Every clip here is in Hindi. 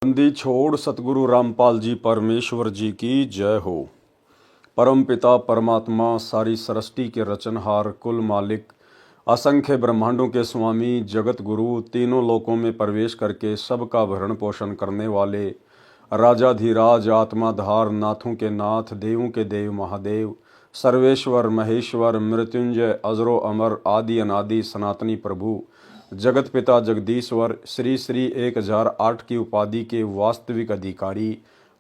बंदी छोड़ सतगुरु रामपाल जी परमेश्वर जी की जय हो। परम पिता परमात्मा सारी सृष्टि के रचनहार कुल मालिक असंख्य ब्रह्मांडों के स्वामी जगत गुरु तीनों लोकों में प्रवेश करके सबका भरण पोषण करने वाले राजाधिराज आत्माधार नाथों के नाथ देवों के देव महादेव सर्वेश्वर महेश्वर मृत्युंजय अजरो अमर आदि अनादि सनातनी प्रभु जगत पिता जगदीश्वर श्री श्री 1008 की उपाधि के वास्तविक अधिकारी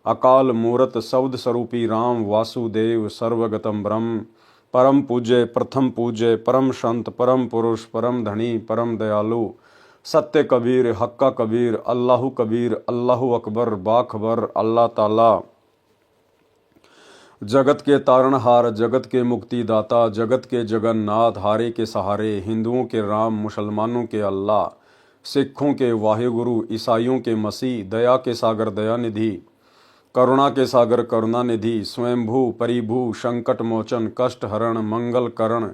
अकाल मूर्त शब्द स्वरूपी राम वासुदेव सर्वगतम ब्रह्म परम पूज्य प्रथम पूज्य परम संत परम पुरुष परम धनी परम दयालु सत्य कबीर हक्का कबीर अल्लाहु कबीर अल्लाहु अकबर बाखबर अल्लाह ताला जगत के तारणहार जगत के मुक्तिदाता जगत के जगन्नाथ हारे के सहारे हिंदुओं के राम मुसलमानों के अल्लाह सिखों के वाहिगुरु ईसाइयों के मसीह दया के सागर दयानिधि करुणा के सागर करुणानिधि स्वयंभू परिभू संकट मोचन कष्ट हरण मंगल करण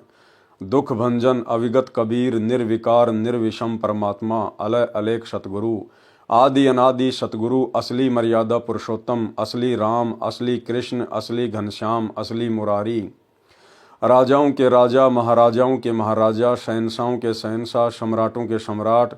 दुख भंजन अविगत कबीर निर्विकार निर्विषम परमात्मा अलय अलेख सतगुरु आदि अनादि सतगुरु असली मर्यादा पुरुषोत्तम असली राम असली कृष्ण असली घनश्याम असली मुरारी राजाओं के राजा महाराजाओं के महाराजा शहंशाहों के शहंशाह सम्राटों के सम्राट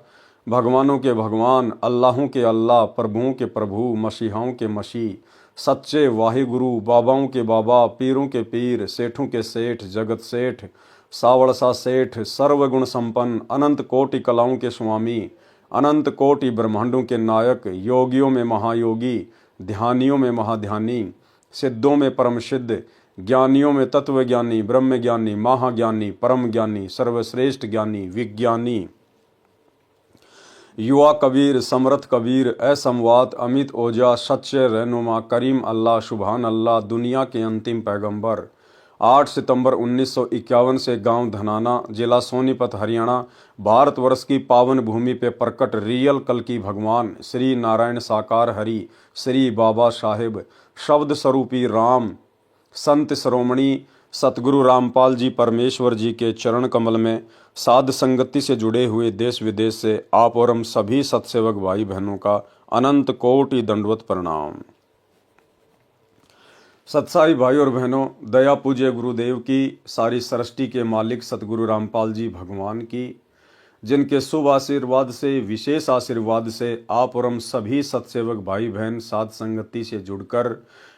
भगवानों के भगवान अल्लाहों के अल्लाह प्रभुओं के प्रभु मसीहाओं के मसीह सच्चे वाहिगुरु बाबाओं के बाबा पीरों के पीर सेठों के सेठ जगत सेठ सावड़सा सेठ सर्वगुण संपन्न अनंत कोटि कलाओं के स्वामी अनंत कोटि ब्रह्मांडों के नायक योगियों में महायोगी ध्यानियों में महाध्यानी सिद्धों में परम सिद्ध ज्ञानियों में तत्वज्ञानी ब्रह्म ज्ञानी महाज्ञानी परम ज्ञानी सर्वश्रेष्ठ ज्ञानी विज्ञानी युवा कबीर समर्थ कबीर असमवात अमित ओजा सच्चे रहनुमा करीम अल्लाह सुभान अल्लाह दुनिया के अंतिम पैगंबर 8 सितंबर 1951 से गांव धनाना जिला सोनीपत हरियाणा भारतवर्ष की पावन भूमि पे प्रकट रियल कल की भगवान श्री नारायण साकार हरि श्री बाबा साहेब शब्द स्वरूपी राम संत श्रोमणी सतगुरु रामपाल जी परमेश्वर जी के चरण कमल में साध संगति से जुड़े हुए देश विदेश से आप और हम सभी सत्सेवक भाई बहनों का अनंत कोटि दंडवत प्रणाम। सत्साई भाई और बहनों दया पूज्य गुरुदेव की सारी सृष्टि के मालिक सतगुरु रामपाल जी भगवान की जिनके शुभ आशीर्वाद से विशेष आशीर्वाद से आप और हम सभी सत्सेवक भाई बहन साध संगति से जुड़कर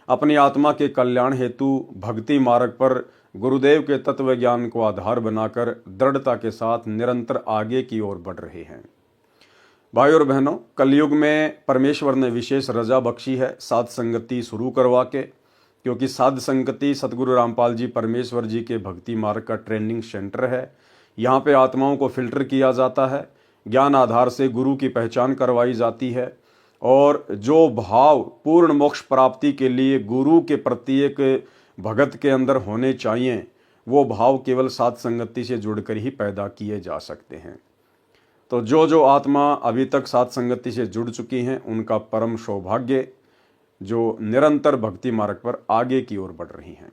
अपनी आत्मा के कल्याण हेतु भक्ति मार्ग पर गुरुदेव के तत्व ज्ञान को आधार बनाकर दृढ़ता के साथ निरंतर आगे की ओर बढ़ रहे हैं। भाई और बहनों कलयुग में परमेश्वर ने विशेष रजा बख्शी है साध संगति शुरू करवा के, क्योंकि साध संगति सतगुरु रामपाल जी परमेश्वर जी के भक्ति मार्ग का ट्रेनिंग सेंटर है। यहाँ पे आत्माओं को फिल्टर किया जाता है, ज्ञान आधार से गुरु की पहचान करवाई जाती है और जो भाव पूर्ण मोक्ष प्राप्ति के लिए गुरु के प्रति एक भगत के अंदर होने चाहिए वो भाव केवल साध संगति से जुड़कर ही पैदा किए जा सकते हैं। तो जो आत्मा अभी तक साध संगति से जुड़ चुकी हैं उनका परम सौभाग्य जो निरंतर भक्ति मार्ग पर आगे की ओर बढ़ रही हैं।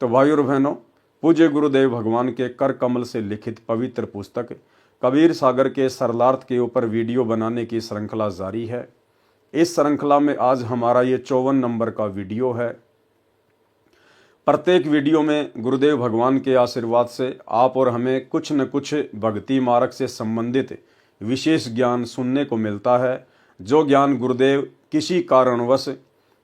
तो भाई और बहनों पूज्य गुरुदेव भगवान के कर कमल से लिखित पवित्र पुस्तक कबीर सागर के सरलार्थ के ऊपर वीडियो बनाने की श्रृंखला जारी है। इस श्रृंखला में आज हमारा ये 54 नंबर का वीडियो है। प्रत्येक वीडियो में गुरुदेव भगवान के आशीर्वाद से आप और हमें कुछ न कुछ भक्ति मार्ग से संबंधित विशेष ज्ञान सुनने को मिलता है, जो ज्ञान गुरुदेव किसी कारणवश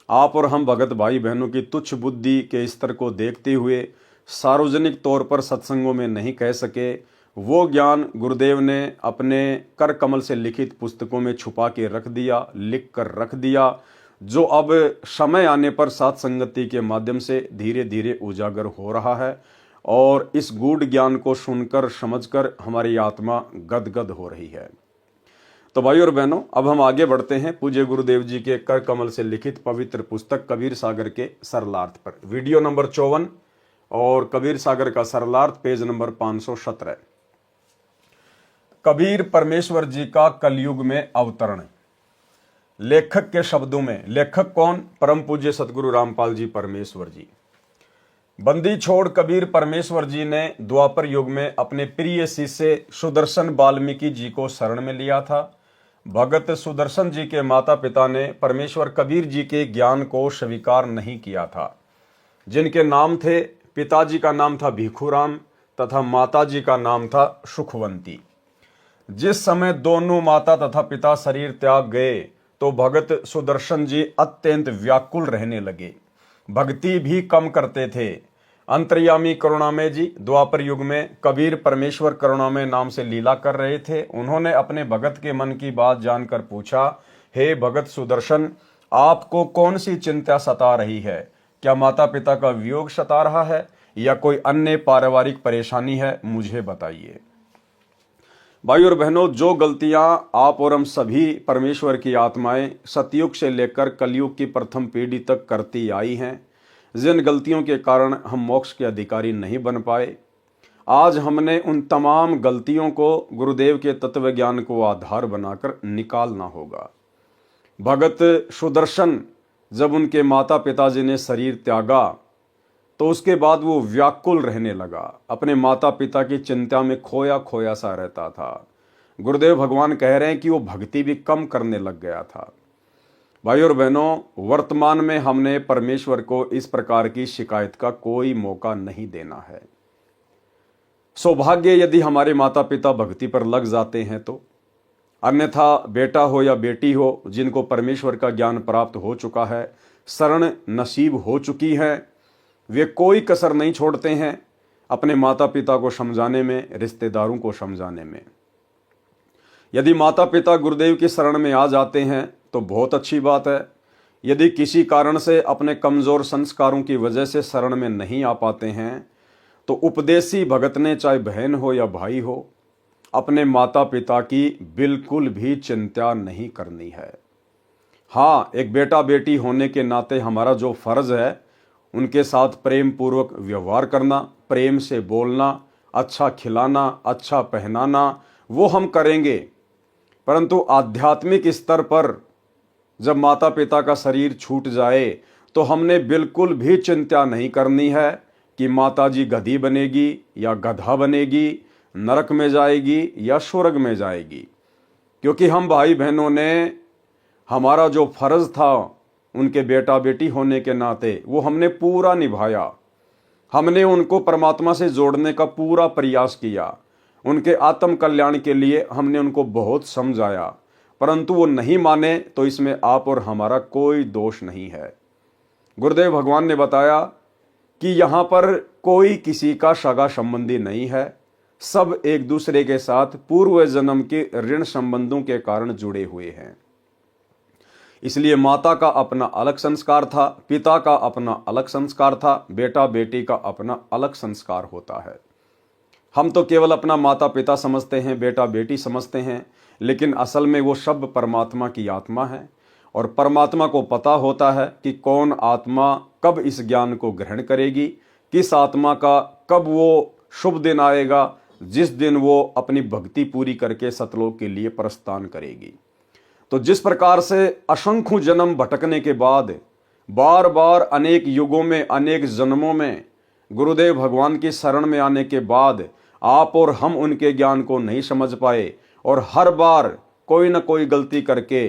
आप और हम भगत भाई बहनों की तुच्छ बुद्धि के स्तर को देखते हुए सार्वजनिक तौर पर सत्संगों में नहीं कह सके, वो ज्ञान गुरुदेव ने अपने कर कमल से लिखित पुस्तकों में छुपा के रख दिया, लिख कर रख दिया, जो अब समय आने पर साध संगति के माध्यम से धीरे धीरे उजागर हो रहा है और इस गूढ़ ज्ञान को सुनकर समझकर हमारी आत्मा गदगद हो रही है। तो भाई और बहनों अब हम आगे बढ़ते हैं पूज्य गुरुदेव जी के कर कमल से लिखित पवित्र पुस्तक कबीर सागर के सरलार्थ पर। वीडियो नंबर 54 और कबीर सागर का सरलार्थ पेज नंबर 517। कबीर परमेश्वर जी का कलयुग में अवतरण। लेखक के शब्दों में, लेखक कौन? परम पूज्य सतगुरु रामपाल जी परमेश्वर जी। बंदी छोड़ कबीर परमेश्वर जी ने द्वापर युग में अपने प्रिय शिष्य सुदर्शन वाल्मीकि जी को शरण में लिया था। भगत सुदर्शन जी के माता पिता ने परमेश्वर कबीर जी के ज्ञान को स्वीकार नहीं किया था, जिनके नाम थे, पिताजी का नाम था भिखुराम तथा माताजी का नाम था सुखवंती। जिस समय दोनों माता तथा पिता शरीर त्याग गए तो भगत सुदर्शन जी अत्यंत व्याकुल रहने लगे, भक्ति भी कम करते थे। अंतर्यामी करुणामय जी द्वापर युग में कबीर परमेश्वर करुणामय नाम से लीला कर रहे थे। उन्होंने अपने भगत के मन की बात जानकर पूछा, हे भगत सुदर्शन, आपको कौन सी चिंता सता रही है? क्या माता पिता का वियोग सता रहा है या कोई अन्य पारिवारिक परेशानी है? मुझे बताइए। भाई और बहनों, जो गलतियां आप और हम सभी परमेश्वर की आत्माएं सतयुग से लेकर कलयुग की प्रथम पीढ़ी तक करती आई हैं, जिन गलतियों के कारण हम मोक्ष के अधिकारी नहीं बन पाए, आज हमने उन तमाम गलतियों को गुरुदेव के तत्व ज्ञान को आधार बनाकर निकालना होगा। भगत सुदर्शन जब उनके माता पिताजी ने शरीर त्यागा तो उसके बाद वो व्याकुल रहने लगा, अपने माता पिता की चिंता में खोया खोया सा रहता था। गुरुदेव भगवान कह रहे हैं कि वो भक्ति भी कम करने लग गया था। भाई और बहनों, वर्तमान में हमने परमेश्वर को इस प्रकार की शिकायत का कोई मौका नहीं देना है। सौभाग्य यदि हमारे माता पिता भक्ति पर लग जाते हैं तो, अन्यथा बेटा हो या बेटी हो जिनको परमेश्वर का ज्ञान प्राप्त हो चुका है, शरण नसीब हो चुकी है, वे कोई कसर नहीं छोड़ते हैं अपने माता पिता को समझाने में, रिश्तेदारों को समझाने में। यदि माता पिता गुरुदेव की शरण में आ जाते हैं तो बहुत अच्छी बात है। यदि किसी कारण से अपने कमजोर संस्कारों की वजह से शरण में नहीं आ पाते हैं तो उपदेशी भगत ने, चाहे बहन हो या भाई हो, अपने माता पिता की बिल्कुल भी चिंता नहीं करनी है। हाँ, एक बेटा बेटी होने के नाते हमारा जो फर्ज है उनके साथ प्रेम पूर्वक व्यवहार करना, प्रेम से बोलना, अच्छा खिलाना, अच्छा पहनाना, वो हम करेंगे। परंतु आध्यात्मिक स्तर पर जब माता पिता का शरीर छूट जाए तो हमने बिल्कुल भी चिंता नहीं करनी है कि माताजी गधी बनेगी या गधा बनेगी, नरक में जाएगी या स्वर्ग में जाएगी। क्योंकि हम भाई बहनों ने हमारा जो फर्ज था उनके बेटा बेटी होने के नाते वो हमने पूरा निभाया। हमने उनको परमात्मा से जोड़ने का पूरा प्रयास किया, उनके आत्म कल्याण के लिए हमने उनको बहुत समझाया, परंतु वो नहीं माने तो इसमें आप और हमारा कोई दोष नहीं है। गुरुदेव भगवान ने बताया कि यहाँ पर कोई किसी का सगा संबंधी नहीं है, सब एक दूसरे के साथ पूर्व जन्म के ऋण संबंधों के कारण जुड़े हुए हैं। इसलिए माता का अपना अलग संस्कार था, पिता का अपना अलग संस्कार था, बेटा बेटी का अपना अलग संस्कार होता है। हम तो केवल अपना माता पिता समझते हैं, बेटा बेटी समझते हैं, लेकिन असल में वो सब परमात्मा की आत्मा है और परमात्मा को पता होता है कि कौन आत्मा कब इस ज्ञान को ग्रहण करेगी, किस आत्मा का कब वो शुभ दिन आएगा जिस दिन वो अपनी भक्ति पूरी करके सतलोक के लिए प्रस्थान करेगी। तो जिस प्रकार से असंख्य जन्म भटकने के बाद, बार बार अनेक युगों में, अनेक जन्मों में गुरुदेव भगवान की शरण में आने के बाद आप और हम उनके ज्ञान को नहीं समझ पाए और हर बार कोई न कोई गलती करके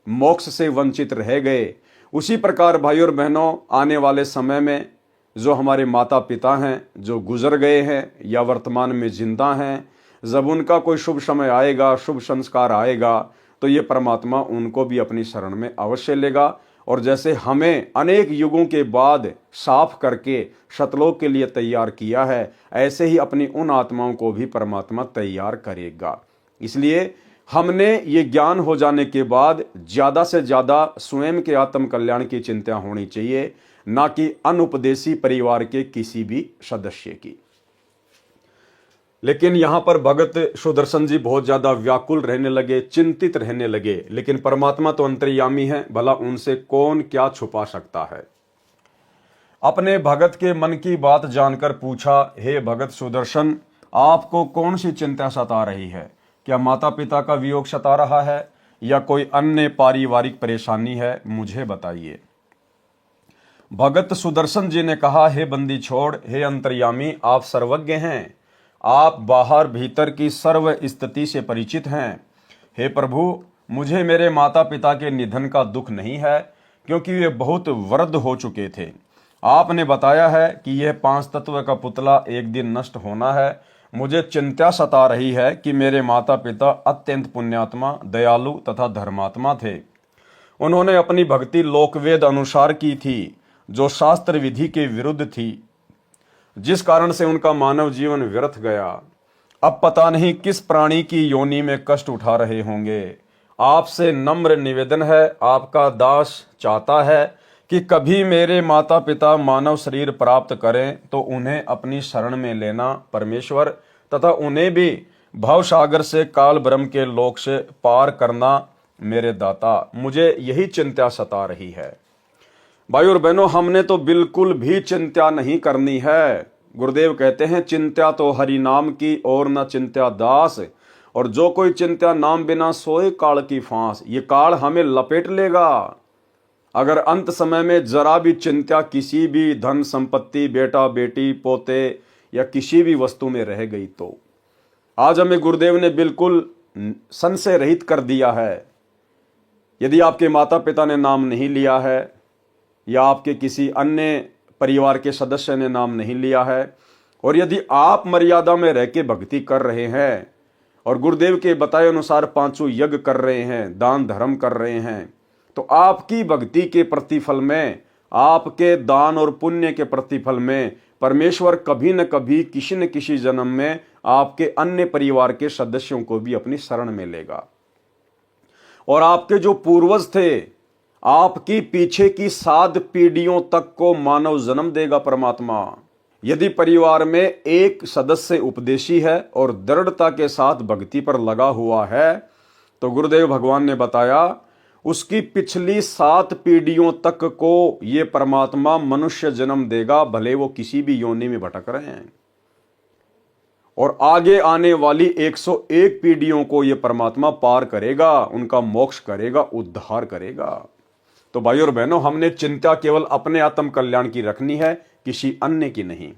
मोक्ष से वंचित रह गए, उसी प्रकार भाई और बहनों आने वाले समय में जो हमारे माता पिता हैं, जो गुजर गए हैं या वर्तमान में जिंदा हैं, जब उनका कोई शुभ समय आएगा, शुभ संस्कार आएगा, तो ये परमात्मा उनको भी अपनी शरण में अवश्य लेगा। और जैसे हमें अनेक युगों के बाद साफ करके सतलोक के लिए तैयार किया है, ऐसे ही अपनी उन आत्माओं को भी परमात्मा तैयार करेगा। इसलिए हमने ये ज्ञान हो जाने के बाद ज़्यादा से ज़्यादा स्वयं के आत्म कल्याण की चिंता होनी चाहिए, ना कि अनुपदेशी परिवार के किसी भी सदस्य की। लेकिन यहाँ पर भगत सुदर्शन जी बहुत ज़्यादा व्याकुल रहने लगे, चिंतित रहने लगे। लेकिन परमात्मा तो अंतर्यामी है, भला उनसे कौन क्या छुपा सकता है। अपने भगत के मन की बात जानकर पूछा, हे भगत सुदर्शन, आपको कौन सी चिंता सता रही है? क्या माता पिता का वियोग सता रहा है या कोई अन्य पारिवारिक परेशानी है? मुझे बताइए। भगत सुदर्शन जी ने कहा, हे बंदी छोड़, हे अंतर्यामी, आप सर्वज्ञ हैं, आप बाहर भीतर की सर्व स्थिति से परिचित हैं। हे प्रभु, मुझे मेरे माता पिता के निधन का दुख नहीं है, क्योंकि वे बहुत वृद्ध हो चुके थे। आपने बताया है कि यह 5 तत्व का पुतला एक दिन नष्ट होना है। मुझे चिंता सता रही है कि मेरे माता पिता अत्यंत पुण्यात्मा, दयालु तथा धर्मात्मा थे। उन्होंने अपनी भक्ति लोकवेद अनुसार की थी, जो शास्त्र विधि के विरुद्ध थी, जिस कारण से उनका मानव जीवन व्यर्थ गया। अब पता नहीं किस प्राणी की योनि में कष्ट उठा रहे होंगे। आपसे नम्र निवेदन है, आपका दास चाहता है कि कभी मेरे माता पिता मानव शरीर प्राप्त करें तो उन्हें अपनी शरण में लेना परमेश्वर, तथा उन्हें भी भवसागर से काल ब्रह्म के लोक से पार करना मेरे दाता। मुझे यही चिंता सता रही है। भाई और बहनों, हमने तो बिल्कुल भी चिंता नहीं करनी है। गुरुदेव कहते हैं, चिंता तो हरि नाम की और न चिंता दास, और जो कोई चिंता नाम बिना सोए काल की फांस। ये काल हमें लपेट लेगा अगर अंत समय में जरा भी चिंता किसी भी धन संपत्ति, बेटा बेटी, पोते या किसी भी वस्तु में रह गई तो। आज हमें गुरुदेव ने बिल्कुल संशय रहित कर दिया है। यदि आपके माता पिता ने नाम नहीं लिया है या आपके किसी अन्य परिवार के सदस्य ने नाम नहीं लिया है, और यदि आप मर्यादा में रह के भक्ति कर रहे हैं और गुरुदेव के बताए अनुसार 5 यज्ञ कर रहे हैं, दान धर्म कर रहे हैं, तो आपकी भक्ति के प्रतिफल में, आपके दान और पुण्य के प्रतिफल में परमेश्वर कभी न कभी किसी न किसी जन्म में आपके अन्य परिवार के सदस्यों को भी अपनी शरण में लेगा। और आपके जो पूर्वज थे, आपकी पीछे की 7 पीढ़ियों तक को मानव जन्म देगा परमात्मा। यदि परिवार में एक सदस्य उपदेशी है और दृढ़ता के साथ भक्ति पर लगा हुआ है, तो गुरुदेव भगवान ने बताया उसकी पिछली 7 पीढ़ियों तक को ये परमात्मा मनुष्य जन्म देगा, भले वो किसी भी योनि में भटक रहे हैं। और आगे आने वाली 101 पीढ़ियों को ये परमात्मा पार करेगा, उनका मोक्ष करेगा, उद्धार करेगा। तो भाई और बहनों, हमने चिंता केवल अपने आत्म कल्याण की रखनी है, किसी अन्य की नहीं।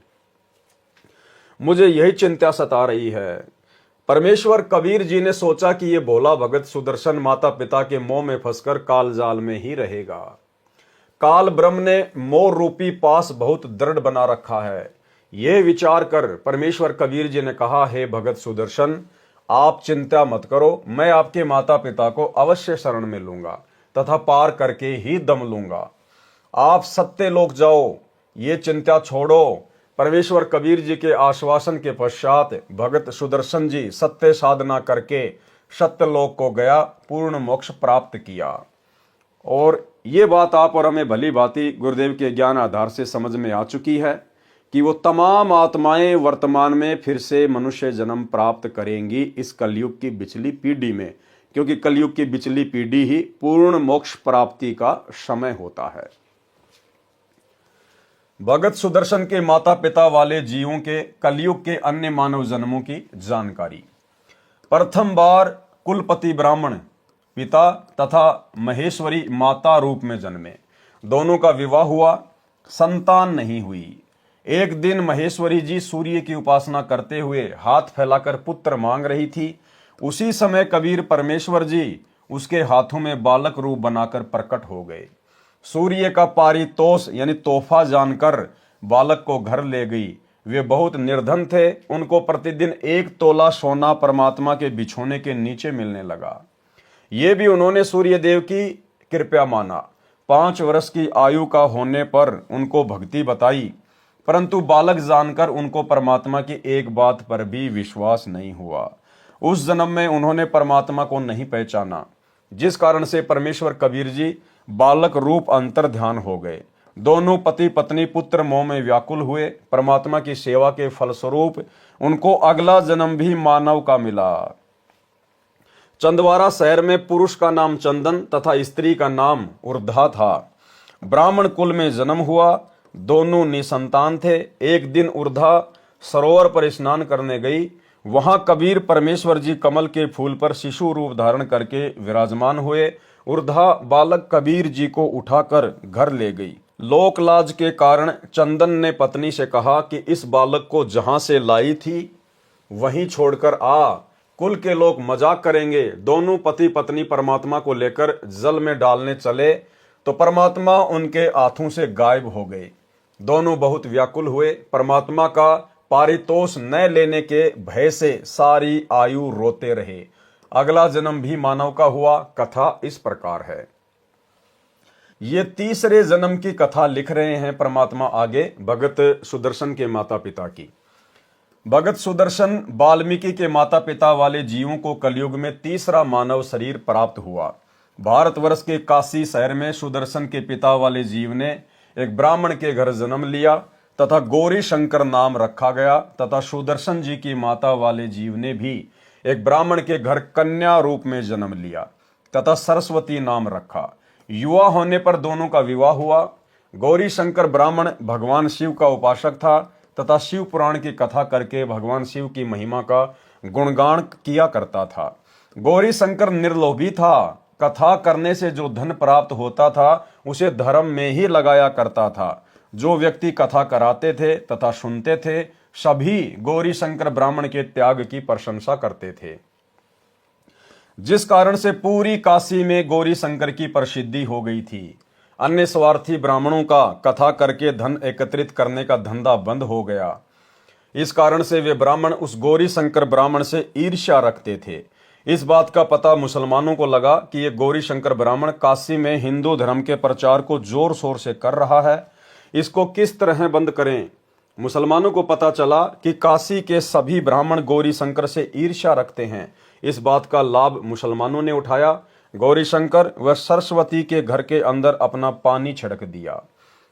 मुझे यही चिंता सता रही है। परमेश्वर कबीर जी ने सोचा कि ये भोला भगत सुदर्शन माता पिता के मोह में फंसकर काल जाल में ही रहेगा। काल ब्रह्म ने मोह रूपी पास बहुत दृढ़ बना रखा है। यह विचार कर परमेश्वर कबीर जी ने कहा, हे भगत सुदर्शन, आप चिंता मत करो, मैं आपके माता पिता को अवश्य शरण में लूंगा तथा पार करके ही दम लूंगा। आप सत्य लोक जाओ, ये चिंता छोड़ो। परमेश्वर कबीर जी के आश्वासन के पश्चात भगत सुदर्शन जी सत्य साधना करके सत्य लोक को गया, पूर्ण मोक्ष प्राप्त किया। और ये बात आप और हमें भली भांति गुरुदेव के ज्ञान आधार से समझ में आ चुकी है कि वो तमाम आत्माएं वर्तमान में फिर से मनुष्य जन्म प्राप्त करेंगी इस कलयुग की बिचली पीढ़ी में, क्योंकि कलयुग की बिचली पीढ़ी ही पूर्ण मोक्ष प्राप्ति का समय होता है। भगत सुदर्शन के माता पिता वाले जीवों के कलयुग के अन्य मानव जन्मों की जानकारी। प्रथम बार कुलपति ब्राह्मण पिता तथा महेश्वरी माता रूप में जन्मे। दोनों का विवाह हुआ, संतान नहीं हुई। एक दिन महेश्वरी जी सूर्य की उपासना करते हुए हाथ फैलाकर पुत्र मांग रही थी। उसी समय कबीर परमेश्वर जी उसके हाथों में बालक रूप बनाकर प्रकट हो गए। सूर्य का पारितोष यानी तोहफा जानकर बालक को घर ले गई। वे बहुत निर्धन थे, उनको प्रतिदिन 1 तोला सोना परमात्मा के बिछोने के नीचे मिलने लगा। ये भी उन्होंने सूर्य देव की कृपया माना। 5 वर्ष की आयु का होने पर उनको भक्ति बताई, परंतु बालक जानकर उनको परमात्मा की एक बात पर भी विश्वास नहीं हुआ। उस जन्म में उन्होंने परमात्मा को नहीं पहचाना, जिस कारण से परमेश्वर कबीर जी बालक रूप अंतर ध्यान हो गए। दोनों पति पत्नी पुत्र मोह में व्याकुल हुए। परमात्मा की सेवा के फलस्वरूप उनको अगला जन्म भी मानव का मिला। चंदवारा शहर में पुरुष का नाम चंदन तथा स्त्री का नाम उर्धा था। ब्राह्मण कुल में जन्म हुआ। दोनों निसंतान थे। एक दिन उर्धा सरोवर पर स्नान करने गई। वहां कबीर परमेश्वर जी कमल के फूल पर शिशु रूप धारण करके विराजमान हुए। उर्धा बालक कबीर जी को उठाकर घर ले गई। लोक लाज के कारण चंदन ने पत्नी से कहा कि इस बालक को जहां से लाई थी वहीं छोड़कर आ, कुल के लोग मजाक करेंगे। दोनों पति पत्नी परमात्मा को लेकर जल में डालने चले तो परमात्मा उनके हाथों से गायब हो गए। दोनों बहुत व्याकुल हुए। परमात्मा का पारितोष न लेने के भय से सारी आयु रोते रहे। अगला जन्म भी मानव का हुआ। कथा इस प्रकार है। ये तीसरे जन्म की कथा लिख रहे हैं परमात्मा आगे भगत सुदर्शन के माता पिता की। भगत सुदर्शन वाल्मीकि के माता पिता वाले जीवों को कलयुग में तीसरा मानव शरीर प्राप्त हुआ। भारतवर्ष के काशी शहर में सुदर्शन के पिता वाले जीव ने एक ब्राह्मण के घर जन्म लिया तथा गौरी शंकर नाम रखा गया, तथा सुदर्शन जी की माता वाले जीव ने भी एक ब्राह्मण के घर कन्या रूप में जन्म लिया तथा सरस्वती नाम रखा। युवा होने पर दोनों का विवाह हुआ। गौरी शंकर ब्राह्मण भगवान शिव का उपासक था तथा शिव पुराण की कथा करके भगवान शिव की महिमा का गुणगान किया करता था। गौरी शंकर निर्लोभी था। कथा करने से जो धन प्राप्त होता था उसे धर्म में ही लगाया करता था। जो व्यक्ति कथा कराते थे तथा सुनते थे सभी गौरी शंकर ब्राह्मण के त्याग की प्रशंसा करते थे, जिस कारण से पूरी काशी में गौरी शंकर की प्रसिद्धि हो गई थी। अन्य स्वार्थी ब्राह्मणों का कथा करके धन एकत्रित करने का धंधा बंद हो गया। इस कारण से वे ब्राह्मण उस गौरी शंकर ब्राह्मण से ईर्ष्या रखते थे। इस बात का पता मुसलमानों को लगा कि ये गौरी शंकर ब्राह्मण काशी में हिंदू धर्म के प्रचार को जोर शोर से कर रहा है, इसको किस तरह बंद करें। मुसलमानों को पता चला कि काशी के सभी ब्राह्मण गौरी शंकर से ईर्ष्या रखते हैं। इस बात का लाभ मुसलमानों ने उठाया। गौरी शंकर व सरस्वती के घर के अंदर अपना पानी छिड़क दिया,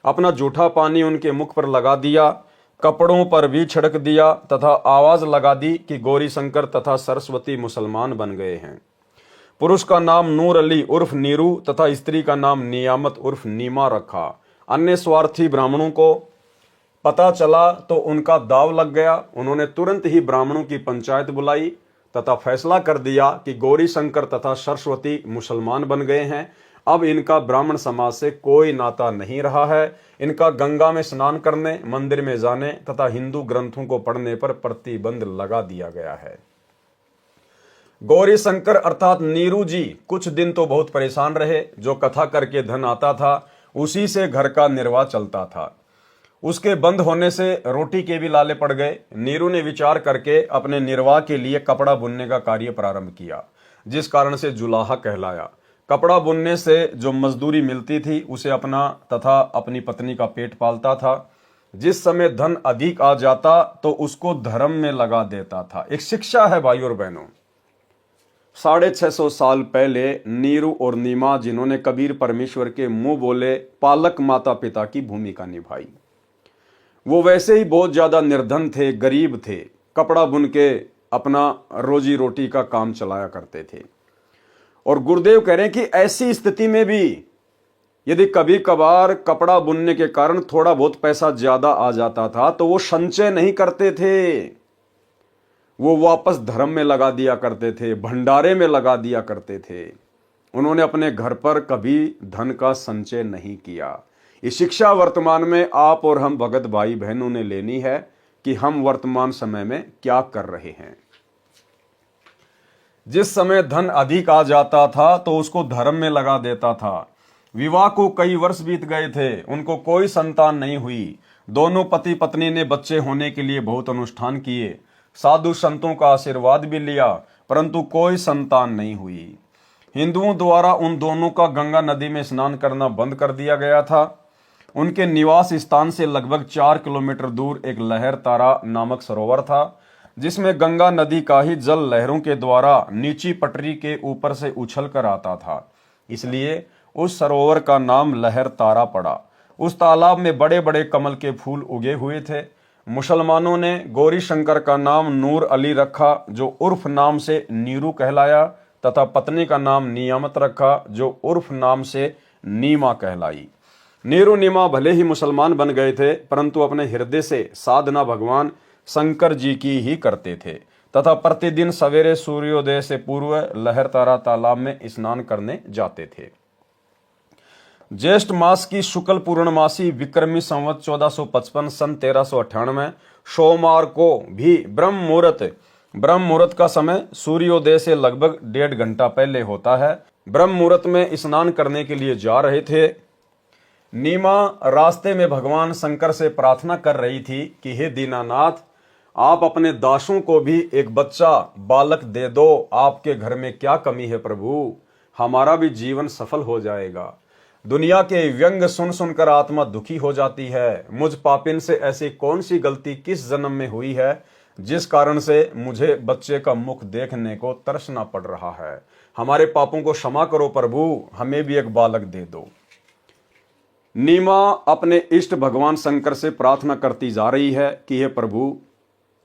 अपना जूठा पानी उनके मुख पर लगा दिया, कपड़ों पर भी छिड़क दिया तथा आवाज लगा दी कि गौरी शंकर तथा सरस्वती मुसलमान बन गए हैं। पुरुष का नाम नूर अली उर्फ नीरू तथा स्त्री का नाम नियामत उर्फ नीमा रखा। अन्य स्वार्थी ब्राह्मणों को पता चला तो उनका दाव लग गया। उन्होंने तुरंत ही ब्राह्मणों की पंचायत बुलाई तथा फैसला कर दिया कि गौरी शंकर तथा सरस्वती मुसलमान बन गए हैं। अब इनका ब्राह्मण समाज से कोई नाता नहीं रहा है। इनका गंगा में स्नान करने, मंदिर में जाने तथा हिंदू ग्रंथों को पढ़ने पर प्रतिबंध लगा दिया गया है। गौरी शंकर अर्थात नीरू जी कुछ दिन तो बहुत परेशान रहे। जो कथा करके धन आता था उसी से घर का निर्वाह चलता था। उसके बंद होने से रोटी के भी लाले पड़ गए। नीरू ने विचार करके अपने निर्वाह के लिए कपड़ा बुनने का कार्य प्रारंभ किया, जिस कारण से जुलाहा कहलाया। कपड़ा बुनने से जो मजदूरी मिलती थी उसे अपना तथा अपनी पत्नी का पेट पालता था। जिस समय धन अधिक आ जाता तो उसको धर्म में लगा देता था। एक शिक्षा है भाई और बहनों। 650 साल पहले नीरू और नीमा जिन्होंने कबीर परमेश्वर के मुंह बोले पालक माता पिता की भूमिका निभाई, वो वैसे ही बहुत ज्यादा निर्धन थे, गरीब थे। कपड़ा बुन के अपना रोजी रोटी का काम चलाया करते थे। और गुरुदेव कह रहे हैं कि ऐसी स्थिति में भी यदि कभी कभार कपड़ा बुनने के कारण थोड़ा बहुत पैसा ज्यादा आ जाता था तो वो संचय नहीं करते थे, वो वापस धर्म में लगा दिया करते थे, भंडारे में लगा दिया करते थे। उन्होंने अपने घर पर कभी धन का संचय नहीं किया। ये शिक्षा वर्तमान में आप और हम भगत भाई बहनों ने लेनी है कि हम वर्तमान समय में क्या कर रहे हैं। जिस समय धन अधिक आ जाता था तो उसको धर्म में लगा देता था। विवाह को कई वर्ष बीत गए थे, उनको कोई संतान नहीं हुई। दोनों पति पत्नी ने बच्चे होने के लिए बहुत अनुष्ठान किए, साधु संतों का आशीर्वाद भी लिया, परंतु कोई संतान नहीं हुई। हिंदुओं द्वारा उन दोनों का गंगा नदी में स्नान करना बंद कर दिया गया था। उनके निवास स्थान से लगभग 4 किलोमीटर दूर एक लहर तारा नामक सरोवर था, जिसमें गंगा नदी का ही जल लहरों के द्वारा नीची पटरी के ऊपर से उछल कर आता था। इसलिए उस सरोवर का नाम लहर तारा पड़ा। उस तालाब में बड़े बड़े कमल के फूल उगे हुए थे। मुसलमानों ने गौरी शंकर का नाम नूर अली रखा, जो उर्फ नाम से नीरू कहलाया, तथा पत्नी का नाम नियामत रखा, जो उर्फ नाम से नीमा कहलाई। नीरू नीमा भले ही मुसलमान बन गए थे, परंतु अपने हृदय से साधना भगवान शंकर जी की ही करते थे तथा प्रतिदिन सवेरे सूर्योदय से पूर्व लहर तारा तालाब में स्नान करने जाते थे। ज्येष्ठ मास की शुक्ल पूर्णमासी विक्रमी संवत 1455 सन 1398 सोमवार को भी ब्रह्म मुहूर्त ब्रह्म मुहूर्त का समय सूर्योदय से लगभग 1.5 घंटा पहले होता है। ब्रह्म मुहूर्त में स्नान करने के लिए जा रहे थे। नीमा रास्ते में भगवान शंकर से प्रार्थना कर रही थी कि हे दीनानाथ, आप अपने दासों को भी एक बच्चा बालक दे दो। आपके घर में क्या कमी है प्रभु, हमारा भी जीवन सफल हो जाएगा। दुनिया के व्यंग सुन सुनकर आत्मा दुखी हो जाती है। मुझ पापिन से ऐसी कौन सी गलती किस जन्म में हुई है जिस कारण से मुझे बच्चे का मुख देखने को तरसना पड़ रहा है। हमारे पापों को क्षमा करो प्रभु, हमें भी एक बालक दे दो। नीमा अपने इष्ट भगवान शंकर से प्रार्थना करती जा रही है कि हे प्रभु,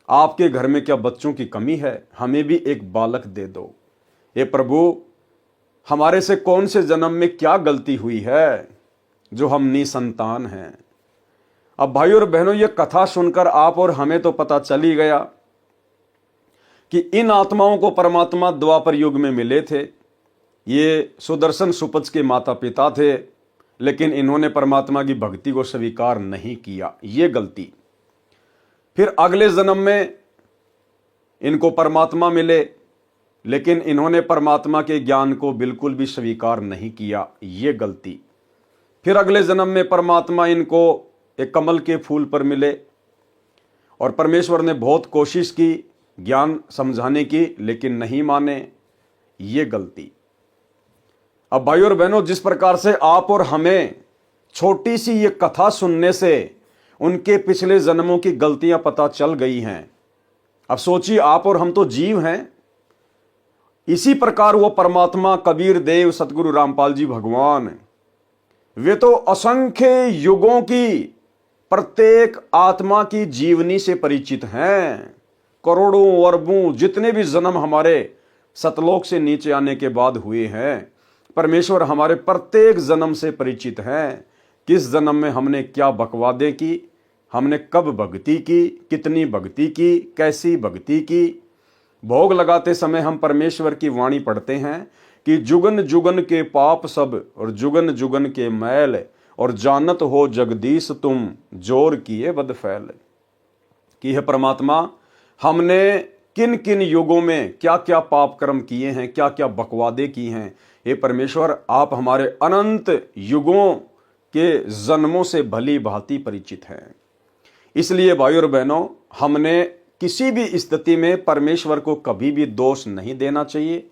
आपके घर में क्या बच्चों की कमी है, हमें भी एक बालक दे दो। हे प्रभु, हमारे से कौन से जन्म में क्या गलती हुई है जो हम निसंतान हैं। अब भाइयों और बहनों, ये कथा सुनकर आप और हमें तो पता चल ही गया कि इन आत्माओं को परमात्मा द्वापर युग में मिले थे। ये सुदर्शन सुपच के माता पिता थे, लेकिन इन्होंने परमात्मा की भक्ति को स्वीकार नहीं किया, ये गलती। फिर अगले जन्म में इनको परमात्मा मिले, लेकिन इन्होंने परमात्मा के ज्ञान को बिल्कुल भी स्वीकार नहीं किया, ये गलती। फिर अगले जन्म में परमात्मा इनको एक कमल के फूल पर मिले और परमेश्वर ने बहुत कोशिश की ज्ञान समझाने की, लेकिन नहीं माने, ये गलती। अब भाइयों और बहनों, जिस प्रकार से आप और हमें छोटी सी ये कथा सुनने से उनके पिछले जन्मों की गलतियां पता चल गई हैं, अब सोचिए आप और हम तो जीव हैं। इसी प्रकार वो परमात्मा कबीर देव सतगुरु रामपाल जी भगवान, वे तो असंख्य युगों की प्रत्येक आत्मा की जीवनी से परिचित हैं। करोड़ों अरबों जितने भी जन्म हमारे सतलोक से नीचे आने के बाद हुए हैं, परमेश्वर हमारे प्रत्येक जन्म से परिचित हैं। किस जन्म में हमने क्या बकवादे की, हमने कब भक्ति की, कितनी भक्ति की, कैसी भक्ति की। भोग लगाते समय हम परमेश्वर की वाणी पढ़ते हैं कि जुगन जुगन के पाप सब और जुगन जुगन के मैल, और जानत हो जगदीश तुम जोर किए बद फैल। कि है परमात्मा, हमने किन किन युगों में क्या क्या पाप कर्म किए हैं, क्या क्या बकवादे की हैं। हे परमेश्वर, आप हमारे अनंत युगों के जन्मों से भली भांति परिचित हैं। इसलिए भाइयों और बहनों, हमने किसी भी स्थिति में परमेश्वर को कभी भी दोष नहीं देना चाहिए।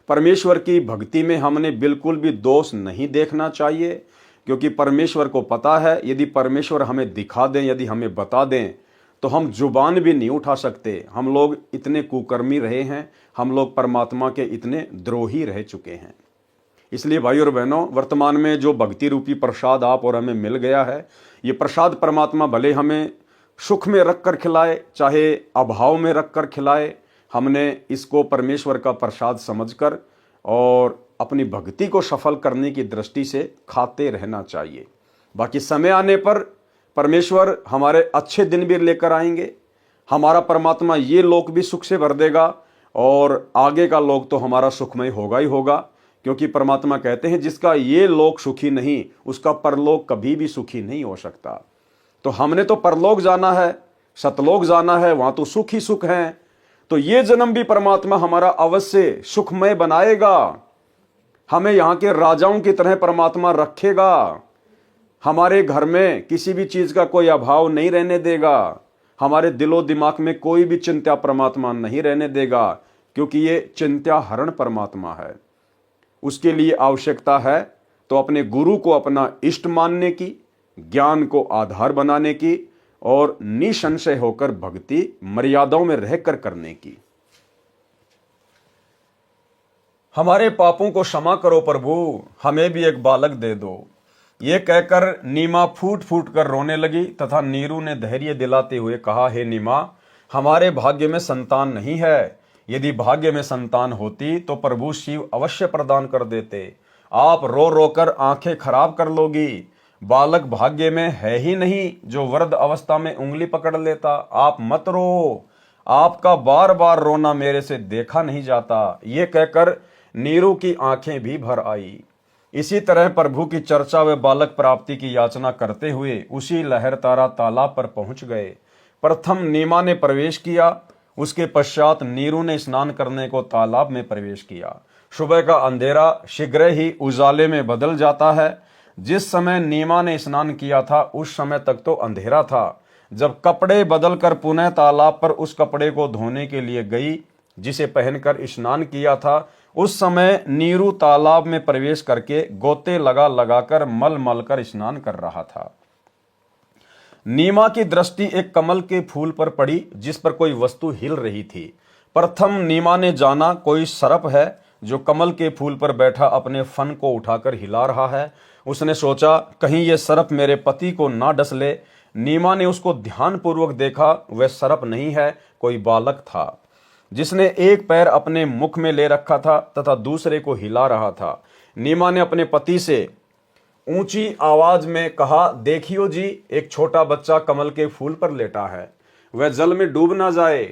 परमेश्वर की भक्ति में हमने बिल्कुल भी दोष नहीं देखना चाहिए, क्योंकि परमेश्वर को पता है यदि परमेश्वर हमें दिखा दें, यदि हमें बता दें, तो हम जुबान भी नहीं उठा सकते। हम लोग इतने कुकर्मी रहे हैं, हम लोग परमात्मा के इतने द्रोही रह चुके हैं। इसलिए भाइयों और बहनों, वर्तमान में जो भक्ति रूपी प्रसाद आप और हमें मिल गया है, ये प्रसाद परमात्मा भले हमें सुख में रख कर खिलाए, चाहे अभाव में रख कर खिलाए, हमने इसको परमेश्वर का प्रसाद समझकर और अपनी भक्ति को सफल करने की दृष्टि से खाते रहना चाहिए। बाकी समय आने पर परमेश्वर हमारे अच्छे दिन भी लेकर आएंगे। हमारा परमात्मा ये लोक भी सुख से भर देगा और आगे का लोक तो हमारा सुखमय होगा ही होगा, क्योंकि परमात्मा कहते हैं जिसका ये लोक सुखी नहीं, उसका परलोक कभी भी सुखी नहीं हो सकता। तो हमने तो परलोक जाना है, सतलोक जाना है, वहां तो सुख ही सुख है। तो ये जन्म भी परमात्मा हमारा अवश्य सुखमय बनाएगा। हमें यहाँ के राजाओं की तरह परमात्मा रखेगा। हमारे घर में किसी भी चीज का कोई अभाव नहीं रहने देगा। हमारे दिलो दिमाग में कोई भी चिंता परमात्मा नहीं रहने देगा, क्योंकि ये चिंता हरण परमात्मा है। उसके लिए आवश्यकता है तो अपने गुरु को अपना इष्ट मानने की, ज्ञान को आधार बनाने की और निसंशय होकर भक्ति मर्यादाओं में रहकर करने की। हमारे पापों को क्षमा करो प्रभु, हमें भी एक बालक दे दो। ये कहकर नीमा फूट फूट कर रोने लगी तथा नीरू ने धैर्य दिलाते हुए कहा, हे नीमा, हमारे भाग्य में संतान नहीं है। यदि भाग्य में संतान होती तो प्रभु शिव अवश्य प्रदान कर देते। आप रो रोकर आंखें खराब कर लोगी। बालक भाग्य में है ही नहीं जो वृद्ध अवस्था में उंगली पकड़ लेता। आप मत रो, आपका बार बार रोना मेरे से देखा नहीं जाता। ये कहकर नीरू की आंखें भी भर आई। इसी तरह प्रभु की चर्चा व बालक प्राप्ति की याचना करते हुए उसी लहर तारा तालाब पर पहुंच गए। प्रथम नीमा ने प्रवेश किया उसके पश्चात नीरू ने स्नान करने को तालाब में प्रवेश किया। सुबह का अंधेरा शीघ्र ही उजाले में बदल जाता है। जिस समय नीमा ने स्नान किया था उस समय तक तो अंधेरा था। जब कपड़े बदलकर पुनः तालाब पर उस कपड़े को धोने के लिए गई जिसे पहनकर स्नान किया था, उस समय नीरू तालाब में प्रवेश करके गोते लगा लगाकर मल मल कर स्नान कर रहा था। नीमा की दृष्टि एक कमल के फूल पर पड़ी जिस पर कोई वस्तु हिल रही थी। प्रथम नीमा ने जाना कोई सर्प है जो कमल के फूल पर बैठा अपने फन को उठाकर हिला रहा है। उसने सोचा कहीं यह सर्प मेरे पति को ना डस ले। नीमा ने उसको ध्यानपूर्वक देखा। वह सर्प नहीं है, कोई बालक था जिसने एक पैर अपने मुख में ले रखा था तथा दूसरे को हिला रहा था। नीमा ने अपने पति से ऊंची आवाज में कहा, देखियो जी, एक छोटा बच्चा कमल के फूल पर लेटा है, वह जल में डूब ना जाए।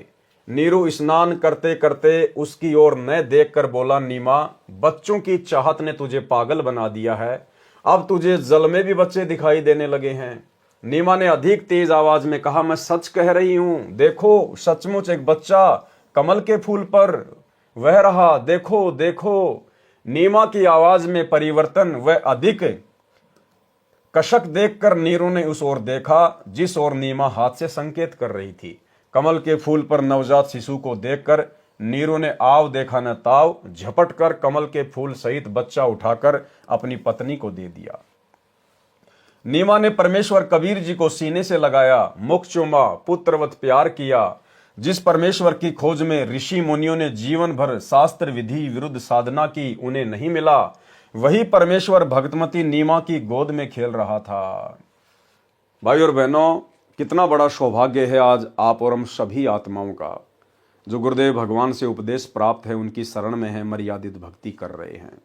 नीरू स्नान करते करते उसकी ओर न देखकर बोला, नीमा, बच्चों की चाहत ने तुझे पागल बना दिया है, अब तुझे जल में भी बच्चे दिखाई देने लगे हैं। नीमा ने अधिक तेज आवाज में कहा, मैं सच कह रही हूं, देखो सचमुच एक बच्चा कमल के फूल पर वह रहा, देखो देखो। नीमा की आवाज में परिवर्तन वह अधिक कशक देखकर नीरू ने उस ओर देखा जिस ओर नीमा हाथ से संकेत कर रही थी। कमल के फूल पर नवजात शिशु को देखकर नीरू ने आव देखा न ताव झपट कर कमल के फूल सहित बच्चा उठाकर अपनी पत्नी को दे दिया। नीमा ने परमेश्वर कबीर जी को सीने से लगाया, मुख चूमा, पुत्रवत प्यार किया। जिस परमेश्वर की खोज में ऋषि मुनियों ने जीवन भर शास्त्र विधि विरुद्ध साधना की उन्हें नहीं मिला, वही परमेश्वर भक्तमती नीमा की गोद में खेल रहा था। भाई और बहनों, कितना बड़ा सौभाग्य है आज आप और हम सभी आत्माओं का जो गुरुदेव भगवान से उपदेश प्राप्त है, उनकी शरण में है, मर्यादित भक्ति कर रहे हैं।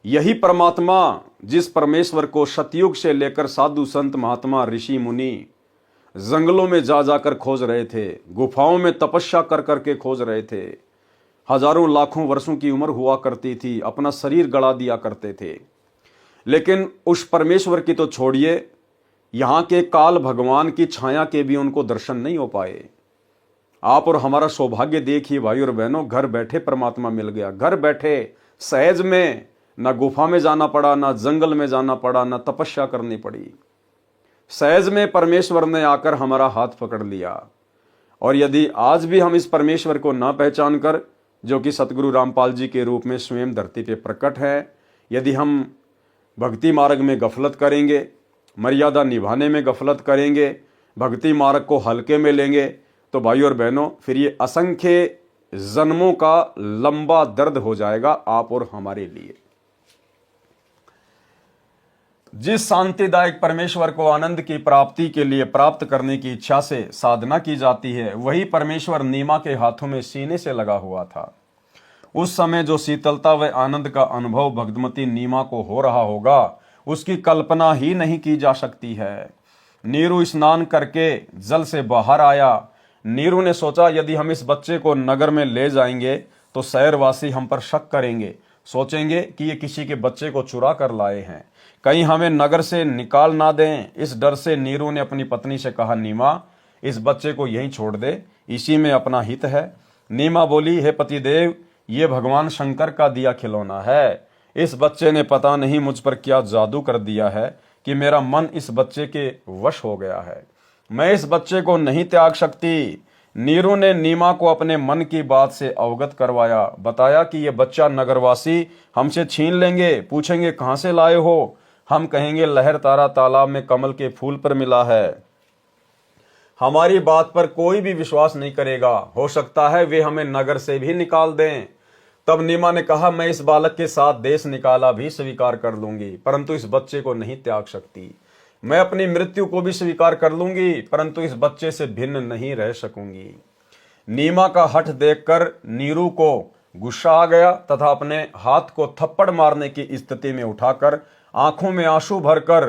यही परमात्मा जिस परमेश्वर को सतयुग से लेकर साधु संत महात्मा ऋषि मुनि जंगलों में जा जाकर खोज रहे थे, गुफाओं में तपस्या कर करके खोज रहे थे, हजारों लाखों वर्षों की उम्र हुआ करती थी, अपना शरीर गड़ा दिया करते थे, लेकिन उस परमेश्वर की तो छोड़िए, यहां के काल भगवान की छाया के भी उनको दर्शन नहीं हो पाए। आप और हमारा सौभाग्य देखिए भाई और बहनों, घर बैठे परमात्मा मिल गया। घर बैठे सहज में, ना गुफा में जाना पड़ा, ना जंगल में जाना पड़ा, ना तपस्या करनी पड़ी। सहज में परमेश्वर ने आकर हमारा हाथ पकड़ लिया। और यदि आज भी हम इस परमेश्वर को ना पहचान कर, जो कि सतगुरु रामपाल जी के रूप में स्वयं धरती पे प्रकट है, यदि हम भक्ति मार्ग में गफलत करेंगे, मर्यादा निभाने में गफलत करेंगे, भक्ति मार्ग को हल्के में लेंगे, तो भाई और बहनों फिर ये असंख्य जन्मों का लंबा दर्द हो जाएगा आप और हमारे लिए। जिस शांतिदायक परमेश्वर को आनंद की प्राप्ति के लिए प्राप्त करने की इच्छा से साधना की जाती है, वही परमेश्वर नीमा के हाथों में सीने से लगा हुआ था। उस समय जो शीतलता व आनंद का अनुभव भगवती नीमा को हो रहा होगा, उसकी कल्पना ही नहीं की जा सकती है। नीरू स्नान करके जल से बाहर आया। नीरू ने सोचा यदि हम इस बच्चे को नगर में ले जाएंगे तो शहरवासी हम पर शक करेंगे, सोचेंगे कि ये किसी के बच्चे को चुरा कर लाए हैं, कहीं हमें नगर से निकाल ना दें। इस डर से नीरू ने अपनी पत्नी से कहा, नीमा, इस बच्चे को यहीं छोड़ दे, इसी में अपना हित है। नीमा बोली, हे पतिदेव, ये भगवान शंकर का दिया खिलौना है। इस बच्चे ने पता नहीं मुझ पर क्या जादू कर दिया है कि मेरा मन इस बच्चे के वश हो गया है, मैं इस बच्चे को नहीं त्याग सकती। नीरू ने नीमा को अपने मन की बात से अवगत करवाया, बताया कि यह बच्चा नगरवासी हमसे छीन लेंगे, पूछेंगे कहां से लाए हो, हम कहेंगे लहर तारा तालाब में कमल के फूल पर मिला है। हमारी बात पर कोई भी विश्वास नहीं करेगा, हो सकता है वे हमें नगर से भी निकाल दें। तब नीमा ने कहा, मैं इस बालक के साथ देश निकाला भी स्वीकार कर लूंगी, परंतु इस बच्चे को नहीं त्याग सकती। मैं अपनी मृत्यु को भी स्वीकार कर लूंगी, परंतु इस बच्चे से भिन्न नहीं रह सकूंगी। नीमा का हठ देखकर नीरू को गुस्सा आ गया तथा अपने हाथ को थप्पड़ मारने की स्थिति में उठाकर आंखों में आंसू भरकर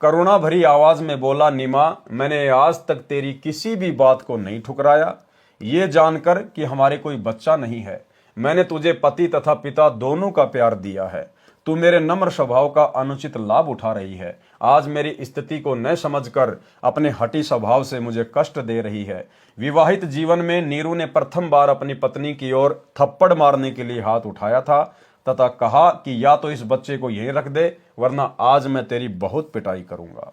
करुणा भरी आवाज में बोला, नीमा, मैंने आज तक तेरी किसी भी बात को नहीं ठुकराया, ये जानकर कि हमारे कोई बच्चा नहीं है। मैंने तुझे पति तथा पिता दोनों का प्यार दिया है, तू मेरे नम्र स्वभाव का अनुचित लाभ उठा रही है। आज मेरी स्थिति को न समझकर अपने हठी स्वभाव से मुझे कष्ट दे रही है। विवाहित जीवन में नीरू ने प्रथम बार अपनी पत्नी की ओर थप्पड़ मारने के लिए हाथ उठाया था तथा कहा कि या तो इस बच्चे को यहीं रख दे, वरना आज मैं तेरी बहुत पिटाई करूंगा।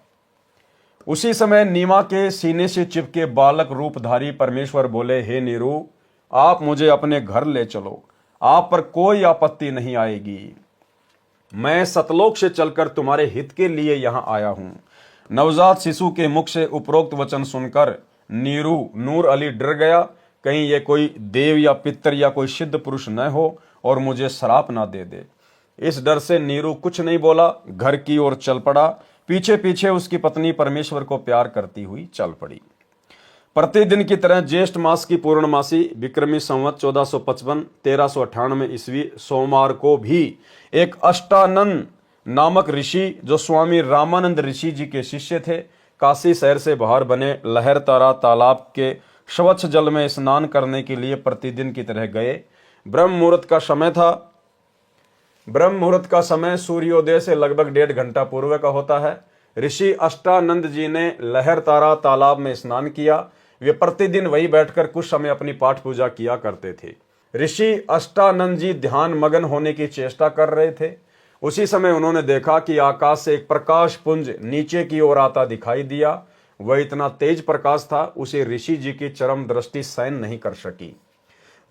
उसी समय नीमा के सीने से चिपके बालक रूपधारी परमेश्वर बोले, हे नीरू, आप मुझे अपने घर ले चलो, आप पर कोई आपत्ति नहीं आएगी। मैं सतलोक से चलकर तुम्हारे हित के लिए यहां आया हूं। नवजात शिशु के मुख से उपरोक्त वचन सुनकर नीरू नूर अली डर गया, कहीं ये कोई देव या पितर या कोई सिद्ध पुरुष न हो और मुझे श्राप ना दे दे। इस डर से नीरू कुछ नहीं बोला, घर की ओर चल पड़ा। पीछे पीछे उसकी पत्नी परमेश्वर को प्यार करती हुई चल पड़ी। प्रतिदिन की तरह ज्येष्ठ मास की पूर्णमासी विक्रमी संवत 1455 1398 ईस्वी सोमवार को भी एक अष्टानंद नामक ऋषि, जो स्वामी रामानंद ऋषि जी के शिष्य थे, काशी शहर से बाहर बने लहरतारा तालाब के स्वच्छ जल में स्नान करने के लिए प्रतिदिन की तरह गए। ब्रह्म मुहूर्त का समय था। ब्रह्म मुहूर्त का समय सूर्योदय से लगभग 1.5 घंटा पूर्व का होता है। ऋषि अष्टानंद जी ने लहरतारा तालाब में स्नान किया। वे प्रतिदिन वही बैठकर कुछ समय अपनी पाठ पूजा किया करते थे। ऋषि अष्टानंद जी ध्यान मगन होने की चेष्टा कर रहे थे। उसी समय उन्होंने देखा कि आकाश से एक प्रकाश पुंज नीचे की ओर आता दिखाई दिया। वह इतना तेज प्रकाश था, उसे ऋषि जी की चरम दृष्टि सहन नहीं कर सकी।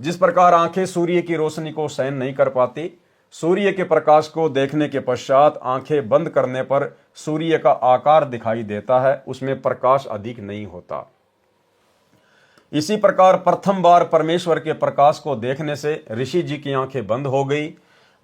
जिस प्रकार आंखें सूर्य की रोशनी को सहन नहीं कर पाती, सूर्य के प्रकाश को देखने के पश्चात आंखें बंद करने पर सूर्य का आकार दिखाई देता है, उसमें प्रकाश अधिक नहीं होता। इसी प्रकार प्रथम बार परमेश्वर के प्रकाश को देखने से ऋषि जी की आंखें बंद हो गई।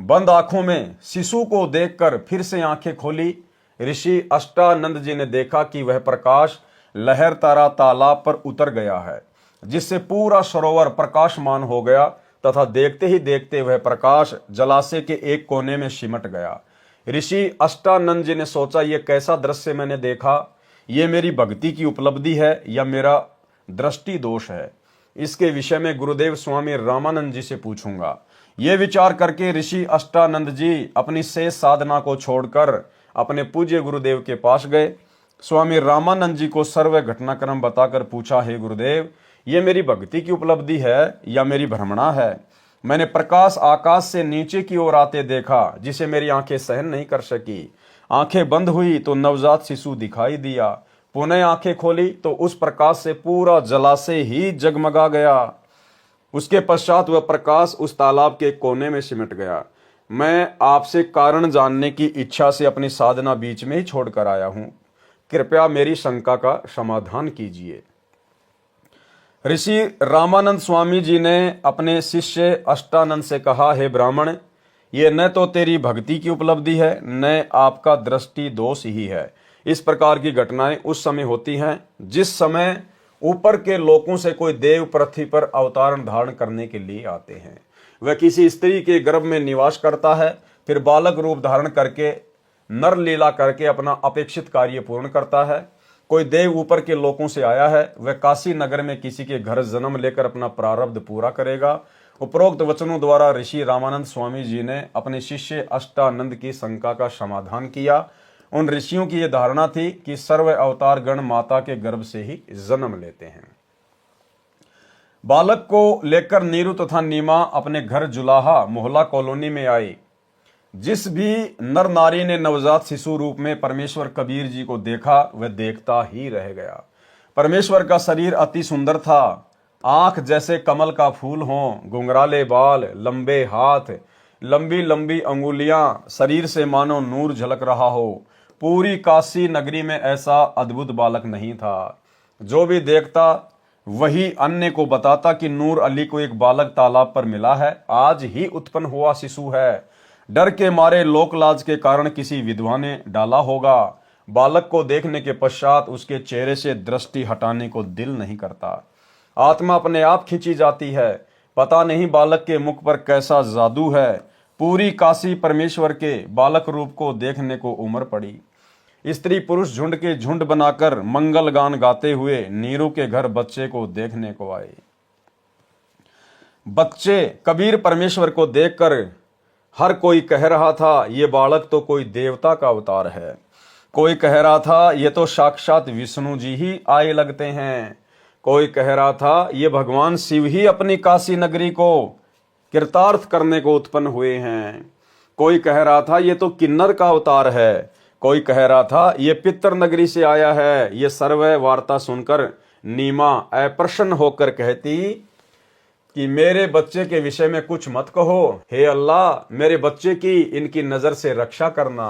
बंद आंखों में शिशु को देखकर फिर से आंखें खोली। ऋषि अष्टानंद जी ने देखा कि वह प्रकाश लहरतारा तालाब पर उतर गया है, जिससे पूरा सरोवर प्रकाशमान हो गया तथा देखते ही देखते वह प्रकाश जलाशय के एक कोने में सिमट गया। ऋषि अष्टानंद जी ने सोचा, यह कैसा दृश्य मैंने देखा, यह मेरी भक्ति की उपलब्धि है या मेरा दृष्टि दोष है। इसके विषय में गुरुदेव स्वामी रामानंद जी से पूछूंगा। ये विचार करके ऋषि अष्टानंद जी अपनी शेष साधना को छोड़कर अपने पूज्य गुरुदेव के पास गए। स्वामी रामानंद जी को सर्व घटनाक्रम बताकर पूछा, हे गुरुदेव, ये मेरी भक्ति की उपलब्धि है या मेरी भ्रमणा है? मैंने प्रकाश आकाश से नीचे की ओर आते देखा, जिसे मेरी आंखें सहन नहीं कर सकी। आंखें बंद हुई तो नवजात शिशु दिखाई दिया। पुनः आंखें खोली तो उस प्रकाश से पूरा जलाशय ही जगमगा गया। उसके पश्चात वह प्रकाश उस तालाब के कोने में सिमट गया। मैं आपसे कारण जानने की इच्छा से अपनी साधना बीच में ही छोड़कर आया हूं। कृपया मेरी शंका का समाधान कीजिए। ऋषि रामानंद स्वामी जी ने अपने शिष्य अष्टानंद से कहा, हे ब्राह्मण, ये न तो तेरी भक्ति की उपलब्धि है, न आपका दृष्टि दोष ही है। इस प्रकार की घटनाएं उस समय होती हैं जिस समय ऊपर के लोकों से कोई देव पृथ्वी पर अवतारण धारण करने के लिए आते हैं। वह किसी स्त्री के गर्भ में निवास करता है, फिर बालक रूप धारण करके नर लीला करके अपना अपेक्षित कार्य पूर्ण करता है। कोई देव ऊपर के लोकों से आया है, वह काशी नगर में किसी के घर जन्म लेकर अपना प्रारब्ध पूरा करेगा। उपरोक्त वचनों द्वारा ऋषि रामानंद स्वामी जी ने अपने शिष्य अष्टानंद की शंका का समाधान किया। उन ऋषियों की यह धारणा थी कि सर्व अवतार गण माता के गर्भ से ही जन्म लेते हैं। बालक को लेकर नीरू तथा नीमा अपने घर जुलाहा मोहल्ला कॉलोनी में आई। जिस भी नर नारी ने नवजात शिशु रूप में परमेश्वर कबीर जी को देखा, वह देखता ही रह गया। परमेश्वर का शरीर अति सुंदर था। आंख जैसे कमल का फूल हो, घुंघराले बाल, लंबे हाथ, लंबी लंबी अंगुलियां, शरीर से मानो नूर झलक रहा हो। पूरी काशी नगरी में ऐसा अद्भुत बालक नहीं था। जो भी देखता वही अन्य को बताता कि नूर अली को एक बालक तालाब पर मिला है, आज ही उत्पन्न हुआ शिशु है। डर के मारे लोकलाज के कारण किसी विधवा ने डाला होगा। बालक को देखने के पश्चात उसके चेहरे से दृष्टि हटाने को दिल नहीं करता। आत्मा अपने आप खींची जाती है। पता नहीं बालक के मुख पर कैसा जादू है। पूरी काशी परमेश्वर के बालक रूप को देखने को उमड़ पड़ी। स्त्री पुरुष झुंड के झुंड बनाकर मंगल गान गाते हुए नीरू के घर बच्चे को देखने को आए। बच्चे कबीर परमेश्वर को देखकर हर कोई कह रहा था ये बालक तो कोई देवता का अवतार है, कोई कह रहा था ये तो साक्षात विष्णु जी ही आए लगते हैं, कोई कह रहा था ये भगवान शिव ही अपनी काशी नगरी को कृतार्थ करने को उत्पन्न हुए हैं, कोई कह रहा था ये तो किन्नर का अवतार है, कोई कह रहा था ये पितर नगरी से आया है। ये सर्व वार्ता सुनकर नीमा अप्रसन्न होकर कहती कि मेरे बच्चे के विषय में कुछ मत कहो, हे अल्लाह मेरे बच्चे की इनकी नजर से रक्षा करना।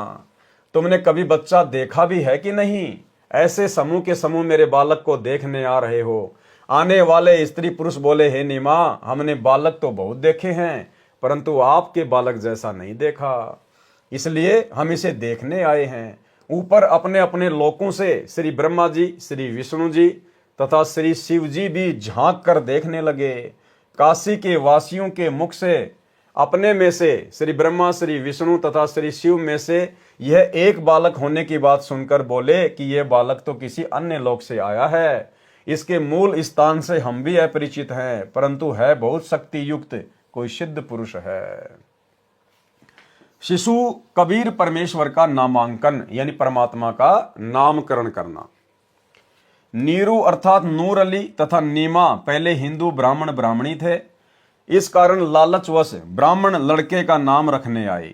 तुमने कभी बच्चा देखा भी है कि नहीं? ऐसे समूह के समूह मेरे बालक को देखने आ रहे हो। आने वाले स्त्री पुरुष बोले, हे नीमा, हमने बालक तो बहुत देखे हैं परंतु आपके बालक जैसा नहीं देखा, इसलिए हम इसे देखने आए हैं। ऊपर अपने अपने लोकों से श्री ब्रह्मा जी, श्री विष्णु जी तथा श्री शिव जी भी झांक कर देखने लगे। काशी के वासियों के मुख से अपने में से श्री ब्रह्मा, श्री विष्णु तथा श्री शिव में से यह एक बालक होने की बात सुनकर बोले कि यह बालक तो किसी अन्य लोक से आया है, इसके मूल स्थान से हम भी अपरिचित हैं, परंतु है बहुत शक्ति युक्त, कोई सिद्ध पुरुष है। शिशु कबीर परमेश्वर का नामांकन यानी परमात्मा का नामकरण करना। नीरू अर्थात नूर अली तथा नीमा पहले हिंदू ब्राह्मण ब्राह्मणी थे, इस कारण लालचवश ब्राह्मण लड़के का नाम रखने आए।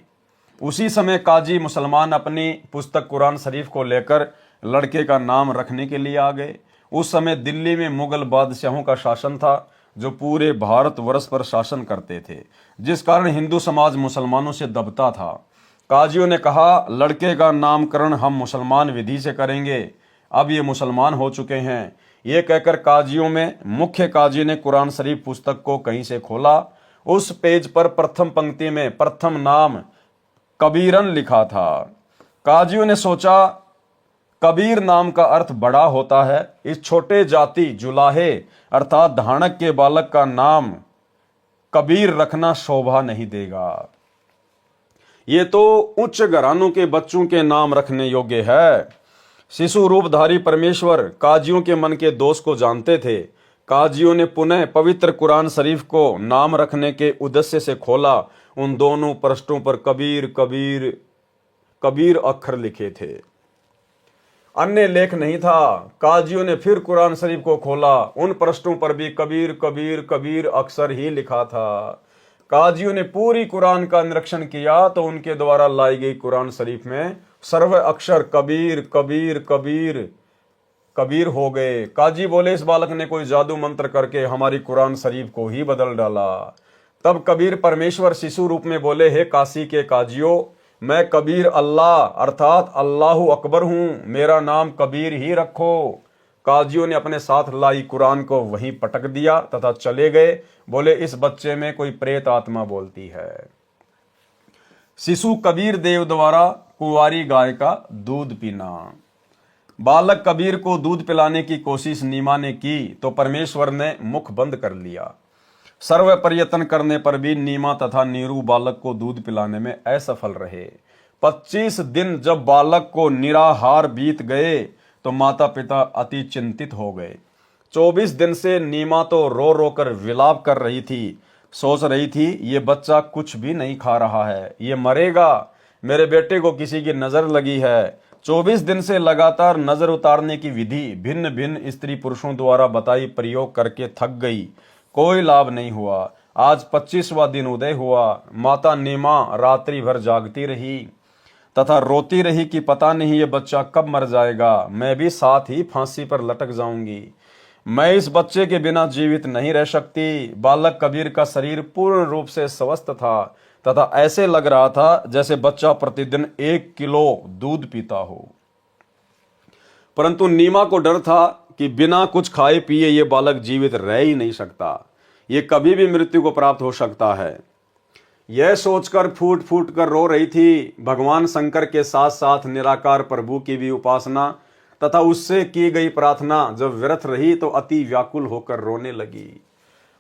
उसी समय काजी मुसलमान अपनी पुस्तक कुरान शरीफ को लेकर लड़के का नाम रखने के लिए आ गए। उस समय दिल्ली में मुगल बादशाहों का शासन था जो पूरे भारतवर्ष पर शासन करते थे, जिस कारण हिंदू समाज मुसलमानों से दबता था। काजियों ने कहा लड़के का नामकरण हम मुसलमान विधि से करेंगे, अब ये मुसलमान हो चुके हैं। ये कहकर काजियों में मुख्य काजी ने कुरान शरीफ पुस्तक को कहीं से खोला। उस पेज पर प्रथम पंक्ति में प्रथम नाम कबीरन लिखा था। काजियों ने सोचा कबीर नाम का अर्थ बड़ा होता है, इस छोटे जाति जुलाहे अर्थात धानक के बालक का नाम कबीर रखना शोभा नहीं देगा। ये तो उच्च घरानों के बच्चों के नाम रखने योग्य है। शिशु रूपधारी परमेश्वर काजियों के मन के दोष को जानते थे। काजियों ने पुनः पवित्र कुरान शरीफ को नाम रखने के उद्देश्य से खोला। उन दोनों पृष्ठों पर कबीर कबीर कबीर अक्षर लिखे थे, अन्य लेख नहीं था। काजियों ने फिर कुरान शरीफ को खोला, उन पृष्ठों पर भी कबीर कबीर कबीर अक्षर ही लिखा था। काजियों ने पूरी कुरान का निरीक्षण किया तो उनके द्वारा लाई गई कुरान शरीफ में सर्व अक्षर कबीर कबीर कबीर कबीर हो गए। काजी बोले इस बालक ने कोई जादू मंत्र करके हमारी कुरान शरीफ को ही बदल डाला। तब कबीर परमेश्वर शिशु रूप में बोले, हे काशी के काजियों, मैं कबीर अल्लाह अर्थात अल्लाहु अकबर हूं, मेरा नाम कबीर ही रखो। काजियों ने अपने साथ लाई कुरान को वहीं पटक दिया तथा चले गए। बोले इस बच्चे में कोई प्रेत आत्मा बोलती है। शिशु कबीर देव द्वारा कुंवारी गाय का दूध पीना। बालक कबीर को दूध पिलाने की कोशिश नीमा ने की तो परमेश्वर ने मुख बंद कर लिया। सर्व प्रयत्न करने पर भी नीमा तथा नीरू बालक को दूध पिलाने में असफल रहे। 25 दिन जब बालक को निराहार बीत गए तो माता पिता अति चिंतित हो गए। 24 दिन से नीमा तो रो रो कर विलाप कर रही थी, सोच रही थी ये बच्चा कुछ भी नहीं खा रहा है, ये मरेगा, मेरे बेटे को किसी की नजर लगी है। 24 दिन से लगातार नजर उतारने की विधि भिन्न भिन्न स्त्री पुरुषों द्वारा बताई प्रयोग करके थक गई, कोई लाभ नहीं हुआ। आज 25वां दिन उदय हुआ। माता नीमा रात्रि भर जागती रही तथा रोती रही कि पता नहीं ये बच्चा कब मर जाएगा, मैं भी साथ ही फांसी पर लटक जाऊंगी, मैं इस बच्चे के बिना जीवित नहीं रह सकती। बालक कबीर का शरीर पूर्ण रूप से स्वस्थ था तथा ऐसे लग रहा था जैसे बच्चा प्रतिदिन 1 किलो दूध पीता हो। परंतु नीमा को डर था कि बिना कुछ खाए पिए ये बालक जीवित रह ही नहीं सकता, ये कभी भी मृत्यु को प्राप्त हो सकता है। यह सोचकर फूट फूट कर रो रही थी। भगवान शंकर के साथ साथ निराकार प्रभु की भी उपासना तथा उससे की गई प्रार्थना जब व्यर्थ रही तो अति व्याकुल होकर रोने लगी।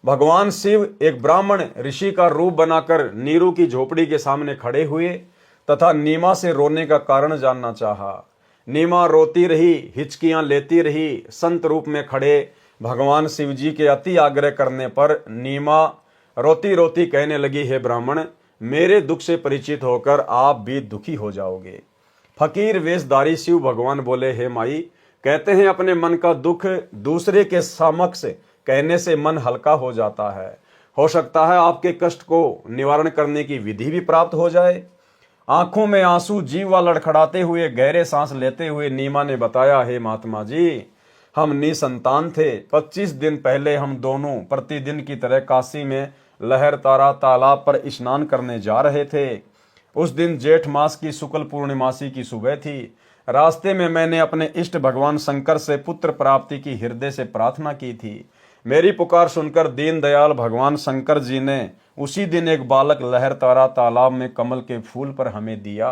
भगवान शिव एक ब्राह्मण ऋषि का रूप बनाकर नीरू की झोपड़ी के सामने खड़े हुए तथा नीमा से रोने का कारण जानना चाहा। नीमा रोती रही, हिचकियां लेती रही। संत रूप में खड़े भगवान शिव जी के अति आग्रह करने पर नीमा रोती रोती कहने लगी, हे ब्राह्मण, मेरे दुख से परिचित होकर आप भी दुखी हो जाओगे। फकीर वेशधारी शिव भगवान बोले, हे माई, कहते हैं अपने मन का दुख दूसरे के समक्ष कहने से मन हल्का हो जाता है। हो सकता है आपके कष्ट को निवारण करने की विधि भी प्राप्त हो जाए। आंखों में आंसू जीवा लड़खड़ाते हुए गहरे सांस लेते हुए नीमा ने बताया, हे महात्मा जी, हम निसंतान थे। 25 दिन पहले हम दोनों प्रतिदिन की तरह काशी में लहर तारा तालाब पर स्नान करने जा रहे थे। उस दिन जेठ मास की शुक्ल पूर्णिमासी की सुबह थी। रास्ते में मैंने अपने इष्ट भगवान शंकर से पुत्र प्राप्ति की हृदय से प्रार्थना की थी। मेरी पुकार सुनकर दीनदयाल भगवान शंकर जी ने उसी दिन एक बालक लहर तारा तालाब में कमल के फूल पर हमें दिया।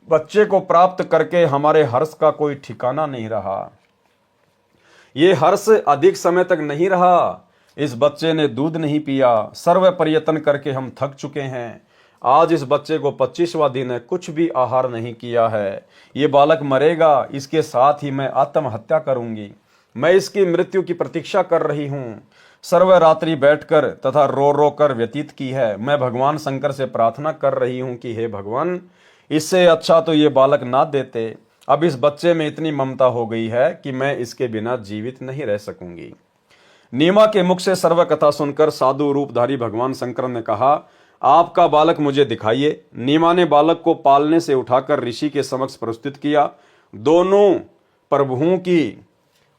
बच्चे को प्राप्त करके हमारे हर्ष का कोई ठिकाना नहीं रहा। ये हर्ष अधिक समय तक नहीं रहा। इस बच्चे ने दूध नहीं पिया। सर्व प्रयत्न करके हम थक चुके हैं। आज इस बच्चे को 25वां दिन है, कुछ भी आहार नहीं किया है। ये बालक मरेगा, इसके साथ ही मैं आत्महत्या करूंगी। मैं इसकी मृत्यु की प्रतीक्षा कर रही हूँ। सर्व रात्रि बैठकर तथा रो रो कर व्यतीत की है। मैं भगवान शंकर से प्रार्थना कर रही हूँ कि हे भगवान, इससे अच्छा तो ये बालक ना देते। अब इस बच्चे में इतनी ममता हो गई है कि मैं इसके बिना जीवित नहीं रह सकूंगी। नीमा के मुख से सर्व कथा सुनकर साधु रूपधारी भगवान शंकर ने कहा, आपका बालक मुझे दिखाइए। नीमा ने बालक को पालने से उठाकर ऋषि के समक्ष प्रस्तुत किया। दोनों प्रभुओं की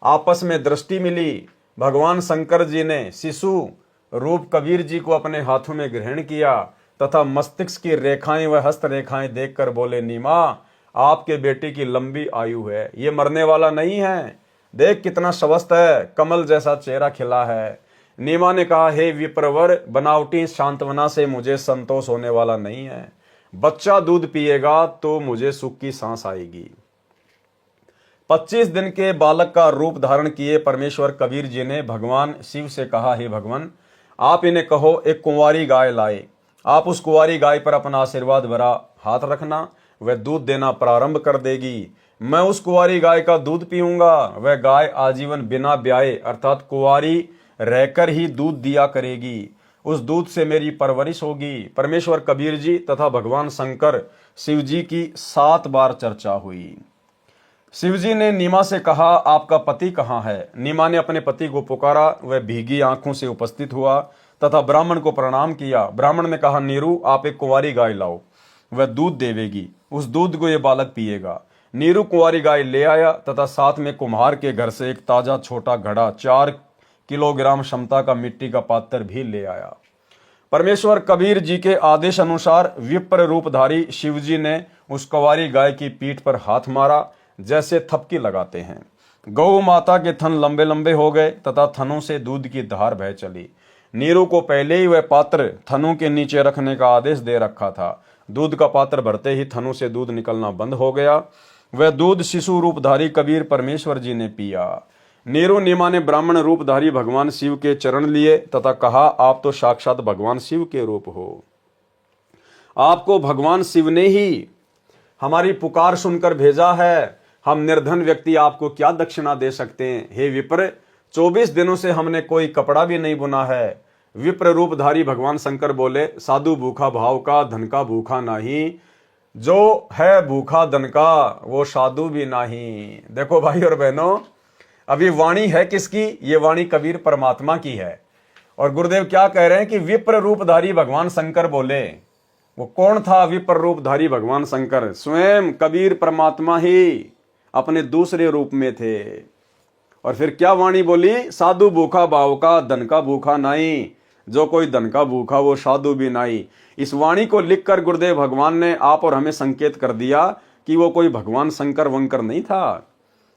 आपस में दृष्टि मिली। भगवान शंकर जी ने शिशु रूप कबीर जी को अपने हाथों में ग्रहण किया तथा मस्तिष्क की रेखाएं व हस्त रेखाएं देखकर बोले, नीमा, आपके बेटे की लंबी आयु है, ये मरने वाला नहीं है। देख कितना स्वस्थ है, कमल जैसा चेहरा खिला है। नीमा ने कहा, हे विप्रवर, बनावटी सांत्वना से मुझे संतोष होने वाला नहीं है। बच्चा दूध पिएगा तो मुझे सुख की सांस आएगी। 25 दिन के बालक का रूप धारण किए परमेश्वर कबीर जी ने भगवान शिव से कहा, हे भगवान, आप इन्हें कहो एक कुंवारी गाय लाए। आप उस कुंवारी गाय पर अपना आशीर्वाद भरा हाथ रखना, वह दूध देना प्रारंभ कर देगी। मैं उस कुंवारी गाय का दूध पीऊंगा। वह गाय आजीवन बिना ब्याए अर्थात कुंवारी रहकर ही दूध दिया करेगी। उस दूध से मेरी परवरिश होगी। परमेश्वर कबीर जी तथा भगवान शंकर शिव जी की 7 बार चर्चा हुई। शिवजी ने नीमा से कहा, आपका पति कहाँ है? नीमा ने अपने पति को पुकारा। वह भीगी आंखों से उपस्थित हुआ तथा ब्राह्मण को प्रणाम किया। ब्राह्मण ने कहा, नीरू, आप एक कुंवारी गाय लाओ, वह दूध देवेगी। उस दूध को यह बालक पिएगा। नीरू कुंवारी गाय ले आया तथा साथ में कुम्हार के घर से एक ताजा छोटा घड़ा 4 किलोग्राम क्षमता का मिट्टी का पात्र भी ले आया। परमेश्वर कबीर जी के आदेश अनुसार विप्र रूपधारी शिवजी ने उस कुंवारी गाय की पीठ पर हाथ मारा जैसे थपकी लगाते हैं। गौ माता के थन लंबे लंबे हो गए तथा थनों से दूध की धार बह चली। नीरू को पहले ही वह पात्र थनों के नीचे रखने का आदेश दे रखा था। दूध का पात्र भरते ही थनों से दूध निकलना बंद हो गया। वह दूध शिशु रूपधारी कबीर परमेश्वर जी ने पिया। नीरू नीमा ने ब्राह्मण रूपधारी भगवान शिव के चरण लिए तथा कहा, आप तो साक्षात भगवान शिव के रूप हो। आपको भगवान शिव ने ही हमारी पुकार सुनकर भेजा है। हम निर्धन व्यक्ति आपको क्या दक्षिणा दे सकते हैं? हे विप्र, 24 दिनों से हमने कोई कपड़ा भी नहीं बुना है। विप्र रूपधारी भगवान शंकर बोले, साधु भूखा भाव का, धन का भूखा नहीं। जो है भूखा धन का, वो साधु भी नहीं। देखो भाई और बहनों, अभी वाणी है किसकी? ये वाणी कबीर परमात्मा की है। और गुरुदेव क्या कह रहे हैं कि विप्र रूपधारी भगवान शंकर बोले। वो कौन था विप्र रूपधारी भगवान शंकर? स्वयं कबीर परमात्मा ही अपने दूसरे रूप में थे। और फिर क्या वाणी बोली? साधु भूखा भाव का, धन का भूखा नहीं। जो कोई धन का भूखा वो साधु भी नहीं। इस वाणी को लिखकर गुरुदेव भगवान ने आप और हमें संकेत कर दिया कि वो कोई भगवान शंकर वंकर नहीं था।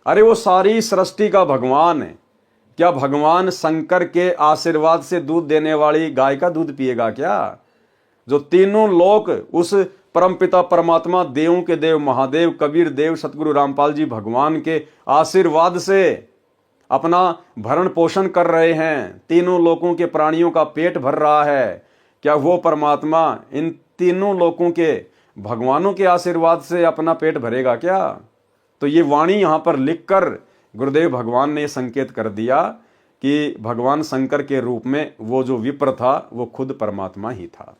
अरे वो सारी सृष्टि का भगवान है। क्या भगवान शंकर के आशीर्वाद से दूध देने वाली गाय का दूध पिएगा क्या? जो तीनों लोक उस परमपिता परमात्मा देवों के देव महादेव कबीर देव सतगुरु रामपाल जी भगवान के आशीर्वाद से अपना भरण पोषण कर रहे हैं, तीनों लोकों के प्राणियों का पेट भर रहा है, क्या वो परमात्मा इन तीनों लोकों के भगवानों के आशीर्वाद से अपना पेट भरेगा क्या? तो ये वाणी यहां पर लिखकर गुरुदेव भगवान ने संकेत कर दिया कि भगवान शंकर के रूप में वो जो विप्र था वो खुद परमात्मा ही था।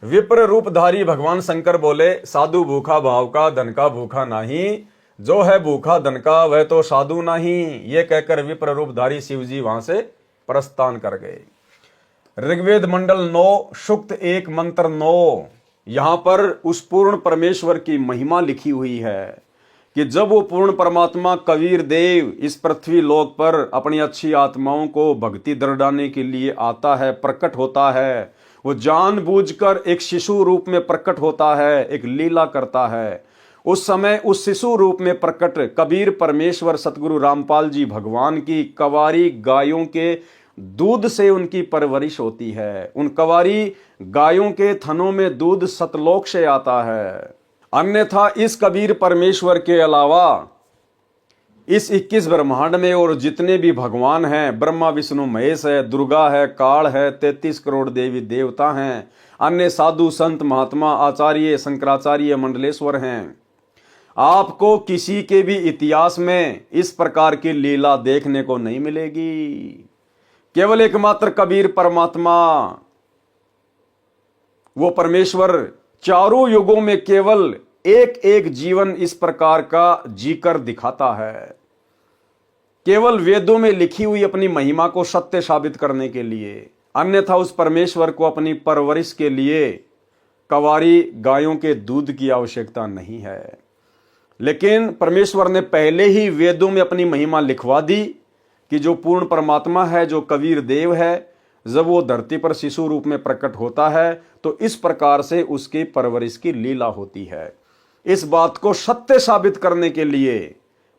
विप्र रूपधारी भगवान शंकर बोले, साधु भूखा भाव का, धन का भूखा नहीं, जो है भूखा धन का वह तो साधु नहीं। ये कहकर विप्र रूपधारी शिव जी वहां से प्रस्थान कर गए। ऋग्वेद मंडल 9 सूक्त 1 मंत्र 9, यहां पर उस पूर्ण परमेश्वर की महिमा लिखी हुई है कि जब वो पूर्ण परमात्मा कबीर देव इस पृथ्वी लोक पर अपनी अच्छी आत्माओं को भक्ति दृढ़ाने के लिए आता है, प्रकट होता है, वो जानबूझकर एक शिशु रूप में प्रकट होता है, एक लीला करता है। उस समय उस शिशु रूप में प्रकट कबीर परमेश्वर सतगुरु रामपाल जी भगवान की कवारी गायों के दूध से उनकी परवरिश होती है। उन कवारी गायों के थनों में दूध सतलोक से आता है। अन्यथा इस कबीर परमेश्वर के अलावा इस 21 ब्रह्मांड में और जितने भी भगवान हैं, ब्रह्मा विष्णु महेश है, दुर्गा है, काल है, 33 करोड़ देवी देवता हैं, अन्य साधु संत महात्मा आचार्य शंकराचार्य मंडलेश्वर हैं, आपको किसी के भी इतिहास में इस प्रकार की लीला देखने को नहीं मिलेगी। केवल एकमात्र कबीर परमात्मा, वो परमेश्वर चारों युगों में केवल एक एक जीवन इस प्रकार का जीकर दिखाता है, केवल वेदों में लिखी हुई अपनी महिमा को सत्य साबित करने के लिए। अन्यथा उस परमेश्वर को अपनी परवरिश के लिए कवारी गायों के दूध की आवश्यकता नहीं है। लेकिन परमेश्वर ने पहले ही वेदों में अपनी महिमा लिखवा दी कि जो पूर्ण परमात्मा है, जो कबीर देव है, जब वो धरती पर शिशु रूप में प्रकट होता है तो इस प्रकार से उसकी परवरिश की लीला होती है। इस बात को सत्य साबित करने के लिए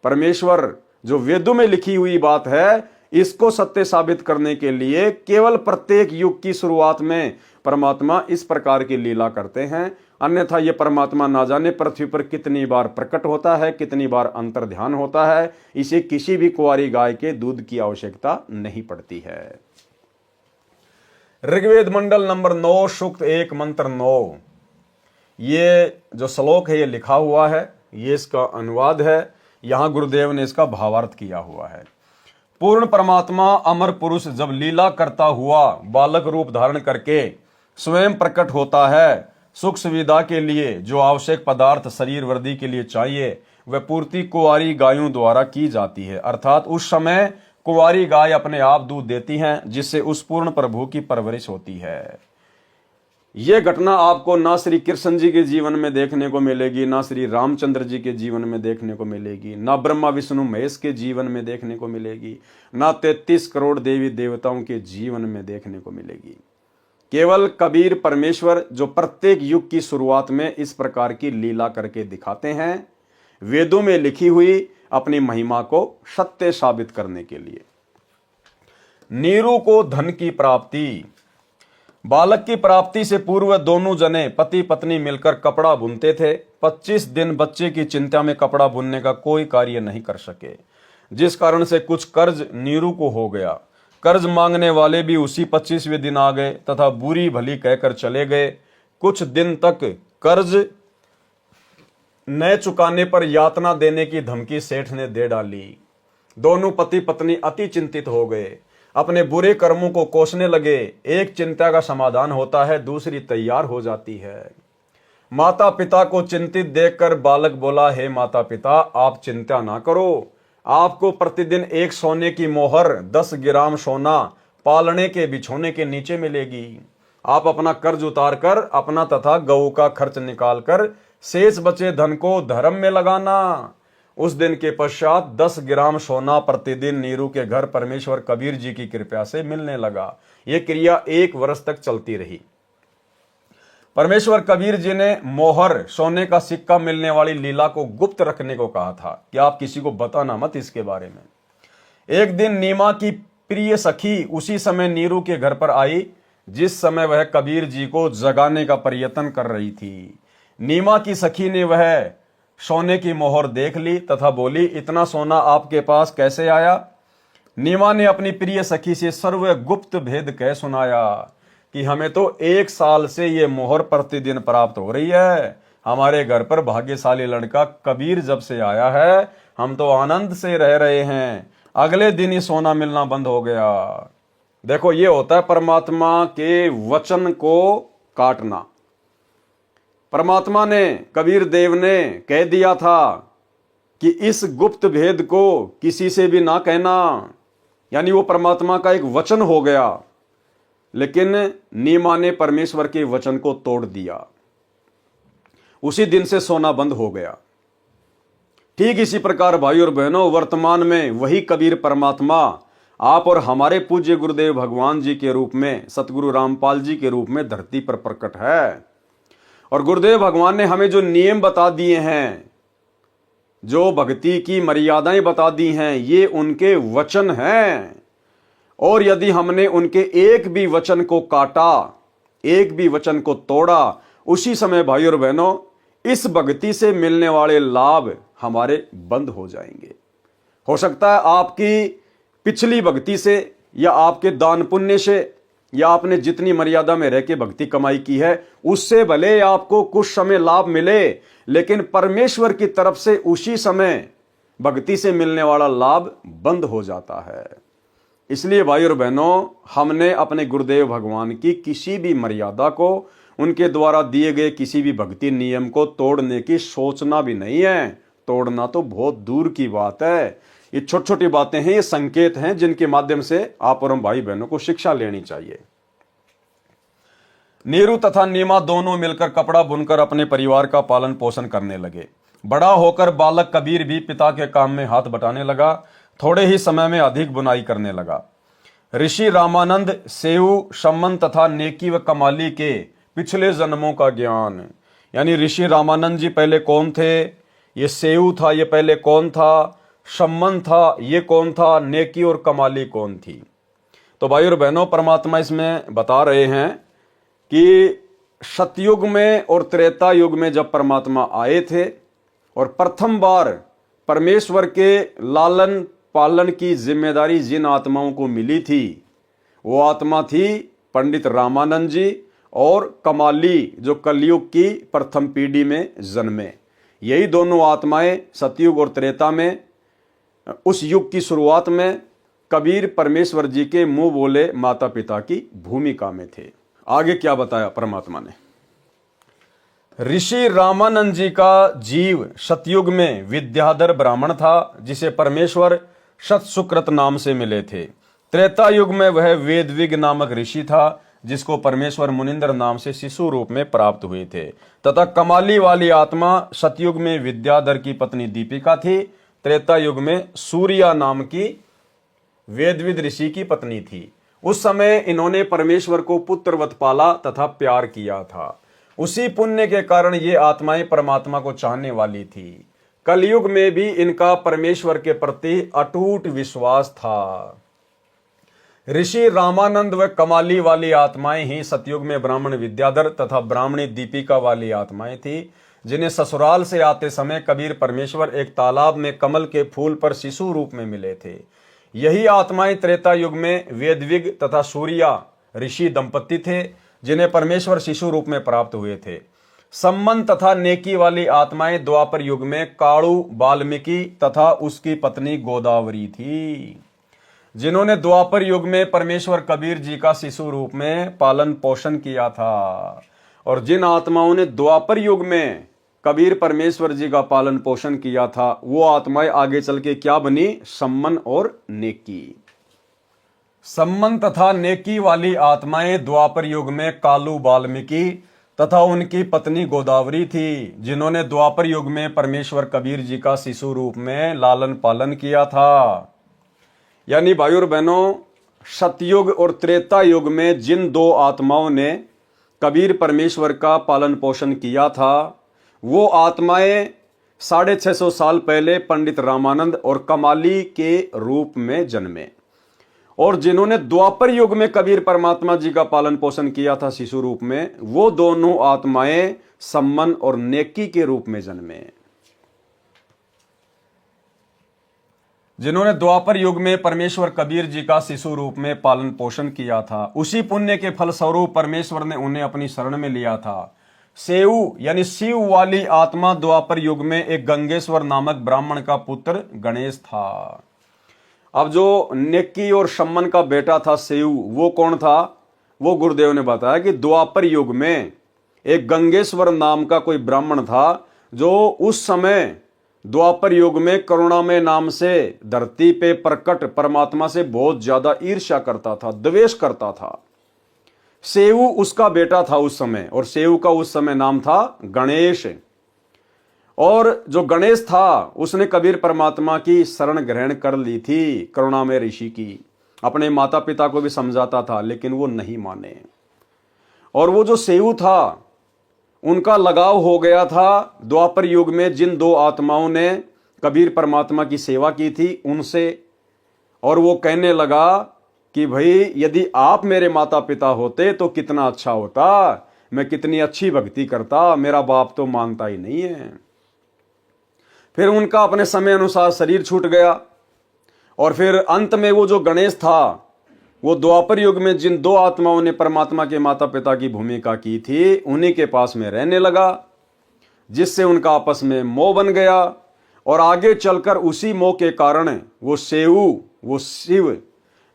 परमेश्वर, जो वेदों में लिखी हुई बात है, इसको सत्य साबित करने के लिए केवल प्रत्येक युग की शुरुआत में परमात्मा इस प्रकार की लीला करते हैं। अन्यथा ये परमात्मा ना जाने पृथ्वी पर कितनी बार प्रकट होता है, कितनी बार अंतर ध्यान होता है, इसे किसी भी कुंवारी गाय के दूध की आवश्यकता नहीं पड़ती है। ऋग्वेद मंडल नंबर 9 सूक्त 1 मंत्र 9, ये जो श्लोक है ये लिखा हुआ है, ये इसका अनुवाद है। यहां गुरुदेव ने इसका भावार्थ किया हुआ है। पूर्ण परमात्मा अमर पुरुष जब लीला करता हुआ बालक रूप धारण करके स्वयं प्रकट होता है, सुख सुविधा के लिए जो आवश्यक पदार्थ शरीर वृद्धि के लिए चाहिए वह पूर्ति कुंवारी गायों द्वारा की जाती है। अर्थात उस समय कुंवारी गाय अपने आप दूध देती हैं, जिससे उस पूर्ण प्रभु की परवरिश होती है। यह घटना आपको ना श्री कृष्ण जी के जीवन में देखने को मिलेगी, ना श्री रामचंद्र जी के जीवन में देखने को मिलेगी, ना ब्रह्मा विष्णु महेश के जीवन में देखने को मिलेगी, ना 33 करोड़ देवी देवताओं के जीवन में देखने को मिलेगी। केवल कबीर परमेश्वर जो प्रत्येक युग की शुरुआत में इस प्रकार की लीला करके दिखाते हैं, वेदों में लिखी हुई अपनी महिमा को सत्य साबित करने के लिए। नीरू को धन की प्राप्ति। बालक की प्राप्ति से पूर्व दोनों जने पति पत्नी मिलकर कपड़ा बुनते थे। 25 दिन बच्चे की चिंता में कपड़ा बुनने का कोई कार्य नहीं कर सके, जिस कारण से कुछ कर्ज नीरू को हो गया। कर्ज मांगने वाले भी उसी 25वें दिन आ गए तथा बुरी भली कहकर चले गए। कुछ दिन तक कर्ज न चुकाने पर यातना देने की धमकी सेठ ने दे डाली। दोनों पति पत्नी अति चिंतित हो गए, अपने बुरे कर्मों को कोसने लगे। एक चिंता का समाधान होता है, दूसरी तैयार हो जाती है। माता पिता को चिंतित देखकर बालक बोला, हे माता पिता, आप चिंता ना करो, आपको प्रतिदिन एक सोने की मोहर 10 ग्राम सोना पालने के बिछोने के नीचे मिलेगी। आप अपना कर्ज उतार कर अपना तथा गऊ का खर्च निकाल कर शेष बचे धन को धर्म में लगाना। उस दिन के पश्चात 10 ग्राम सोना प्रतिदिन नीरू के घर परमेश्वर कबीर जी की कृपा से मिलने लगा। यह क्रिया 1 वर्ष तक चलती रही। परमेश्वर कबीर जी ने मोहर सोने का सिक्का मिलने वाली लीला को गुप्त रखने को कहा था कि आप किसी को बताना मत इसके बारे में। एक दिन नीमा की प्रिय सखी उसी समय नीरू के घर पर आई, जिस समय वह कबीर जी को जगाने का प्रयत्न कर रही थी। नीमा की सखी ने वह सोने की मोहर देख ली तथा बोली, इतना सोना आपके पास कैसे आया? नीमा ने अपनी प्रिय सखी से सर्व गुप्त भेद कह सुनाया कि हमें तो 1 साल से ये मोहर प्रतिदिन प्राप्त हो रही है। हमारे घर पर भाग्यशाली लड़का कबीर जब से आया है, हम तो आनंद से रह रहे हैं। अगले दिन ही सोना मिलना बंद हो गया। देखो, ये होता है परमात्मा के वचन को काटना। परमात्मा ने, कबीर देव ने कह दिया था कि इस गुप्त भेद को किसी से भी ना कहना, यानी वो परमात्मा का एक वचन हो गया। लेकिन नीमा ने परमेश्वर के वचन को तोड़ दिया, उसी दिन से सोना बंद हो गया। ठीक इसी प्रकार भाई और बहनों, वर्तमान में वही कबीर परमात्मा आप और हमारे पूज्य गुरुदेव भगवान जी के रूप में, सतगुरु रामपाल जी के रूप में धरती पर प्रकट है। और गुरुदेव भगवान ने हमें जो नियम बता दिए हैं, जो भक्ति की मर्यादाएं बता दी हैं, ये उनके वचन हैं। और यदि हमने उनके एक भी वचन को काटा, एक भी वचन को तोड़ा, उसी समय भाई और बहनों इस भक्ति से मिलने वाले लाभ हमारे बंद हो जाएंगे। हो सकता है आपकी पिछली भक्ति से या आपके दान पुण्य से या आपने जितनी मर्यादा में रह के भक्ति कमाई की है उससे भले आपको कुछ समय लाभ मिले, लेकिन परमेश्वर की तरफ से उसी समय भक्ति से मिलने वाला लाभ बंद हो जाता है। इसलिए भाई और बहनों, हमने अपने गुरुदेव भगवान की किसी भी मर्यादा को, उनके द्वारा दिए गए किसी भी भक्ति नियम को तोड़ने की सोचना भी नहीं है। तोड़ना तो बहुत दूर की बात है। ये छोटी छोटी बातें हैं, ये संकेत हैं जिनके माध्यम से आप और हम भाई बहनों को शिक्षा लेनी चाहिए। नीरू तथा नीमा दोनों मिलकर कपड़ा बुनकर अपने परिवार का पालन पोषण करने लगे। बड़ा होकर बालक कबीर भी पिता के काम में हाथ बटाने लगा। थोड़े ही समय में अधिक बुनाई करने लगा। ऋषि रामानंद सेऊ, शम्मन तथा नेकी व कमाली के पिछले जन्मों का ज्ञान, यानी ऋषि रामानंद जी पहले कौन थे, ये सेऊ था, ये पहले कौन था, शम्मन था, ये कौन था, नेकी और कमाली कौन थी। तो भाई और बहनों, परमात्मा इसमें बता रहे हैं कि सतयुग में और त्रेता युग में जब परमात्मा आए थे और प्रथम बार परमेश्वर के लालन पालन की जिम्मेदारी जिन आत्माओं को मिली थी, वो आत्मा थी पंडित रामानंद जी और कमाली, जो कलयुग की प्रथम पीढ़ी में जन्मे। यही दोनों आत्माएं सतयुग और त्रेता में, उस युग की शुरुआत में कबीर परमेश्वर जी के मुंह बोले माता पिता की भूमिका में थे। आगे क्या बताया परमात्मा ने। ऋषि रामानंद जी का जीव सतयुग में विद्याधर ब्राह्मण था, जिसे परमेश्वर सतसुकृत नाम से मिले थे। त्रेता युग में वह वेदविग नामक ऋषि था, जिसको परमेश्वर मुनिंद्र नाम से शिशु रूप में प्राप्त हुए थे। तथा कमाली वाली आत्मा सतयुग में विद्याधर की पत्नी दीपिका थी। त्रेता युग में सूर्या नाम की वेदविद ऋषि की पत्नी थी। उस समय इन्होंने परमेश्वर को पुत्रवत पाला तथा प्यार किया था। उसी पुण्य के कारण ये आत्माएं परमात्मा को चाहने वाली थी। कलयुग में भी इनका परमेश्वर के प्रति अटूट विश्वास था। ऋषि रामानंद व कमाली वाली आत्माएं ही सतयुग में ब्राह्मण विद्याधर तथा ब्राह्मणी दीपिका वाली आत्माएं थी, जिन्हें ससुराल से आते समय कबीर परमेश्वर एक तालाब में कमल के फूल पर शिशु रूप में मिले थे। यही आत्माएं त्रेता युग में वेदविग तथा सूर्या ऋषि दंपति थे, जिन्हें परमेश्वर शिशु रूप में प्राप्त हुए थे। सम्मन तथा नेकी वाली आत्माएं द्वापर युग में काणु वाल्मीकि तथा उसकी पत्नी गोदावरी थी, जिन्होंने द्वापर युग में परमेश्वर कबीर जी का शिशु रूप में पालन पोषण किया था। और जिन आत्माओं ने द्वापर युग में कबीर परमेश्वर जी का पालन पोषण किया था, वो आत्माएं आगे चल के क्या बनी, सम्मन और नेकी। सम्मन तथा नेकी वाली आत्माएं द्वापर युग में कालू वाल्मीकि तथा उनकी पत्नी गोदावरी थी, जिन्होंने द्वापर युग में परमेश्वर कबीर जी का शिशु रूप में लालन पालन किया था। यानी भाई और बहनों, सतयुग और त्रेता युग में जिन दो आत्माओं ने कबीर परमेश्वर का पालन पोषण किया था, वो आत्माएं 650 साल पहले पंडित रामानंद और कमाली के रूप में जन्मे। और जिन्होंने द्वापर युग में कबीर परमात्मा जी का पालन पोषण किया था शिशु रूप में, वो दोनों आत्माएं सम्मन और नेकी के रूप में जन्मे। जिन्होंने द्वापर युग में परमेश्वर कबीर जी का शिशु रूप में पालन पोषण किया था, उसी पुण्य के फलस्वरूप परमेश्वर ने उन्हें अपनी शरण में लिया था। सेऊ यानी शिव वाली आत्मा द्वापर युग में एक गंगेश्वर नामक ब्राह्मण का पुत्र गणेश था। अब जो नेकी और सम्मन का बेटा था सेऊ, वो कौन था, वो गुरुदेव ने बताया कि द्वापर युग में एक गंगेश्वर नाम का कोई ब्राह्मण था जो उस समय द्वापर युग में करुणामय नाम से धरती पे प्रकट परमात्मा से बहुत ज्यादा ईर्ष्या करता था, द्वेष करता था। सेऊ उसका बेटा था उस समय, और सेऊ का उस समय नाम था गणेश। और जो गणेश था उसने कबीर परमात्मा की शरण ग्रहण कर ली थी, करुणामय ऋषि की। अपने माता पिता को भी समझाता था लेकिन वो नहीं माने। और वो जो सेऊ था उनका लगाव हो गया था द्वापर युग में जिन दो आत्माओं ने कबीर परमात्मा की सेवा की थी उनसे। और वो कहने लगा कि भाई यदि आप मेरे माता पिता होते तो कितना अच्छा होता, मैं कितनी अच्छी भक्ति करता, मेरा बाप तो मानता ही नहीं है। फिर उनका अपने समय अनुसार शरीर छूट गया। और फिर अंत में वो जो गणेश था वो द्वापर युग में जिन दो आत्माओं ने परमात्मा के माता पिता की भूमिका की थी उन्हीं के पास में रहने लगा, जिससे उनका आपस में मोह बन गया। और आगे चलकर उसी मोह के कारण वो शिव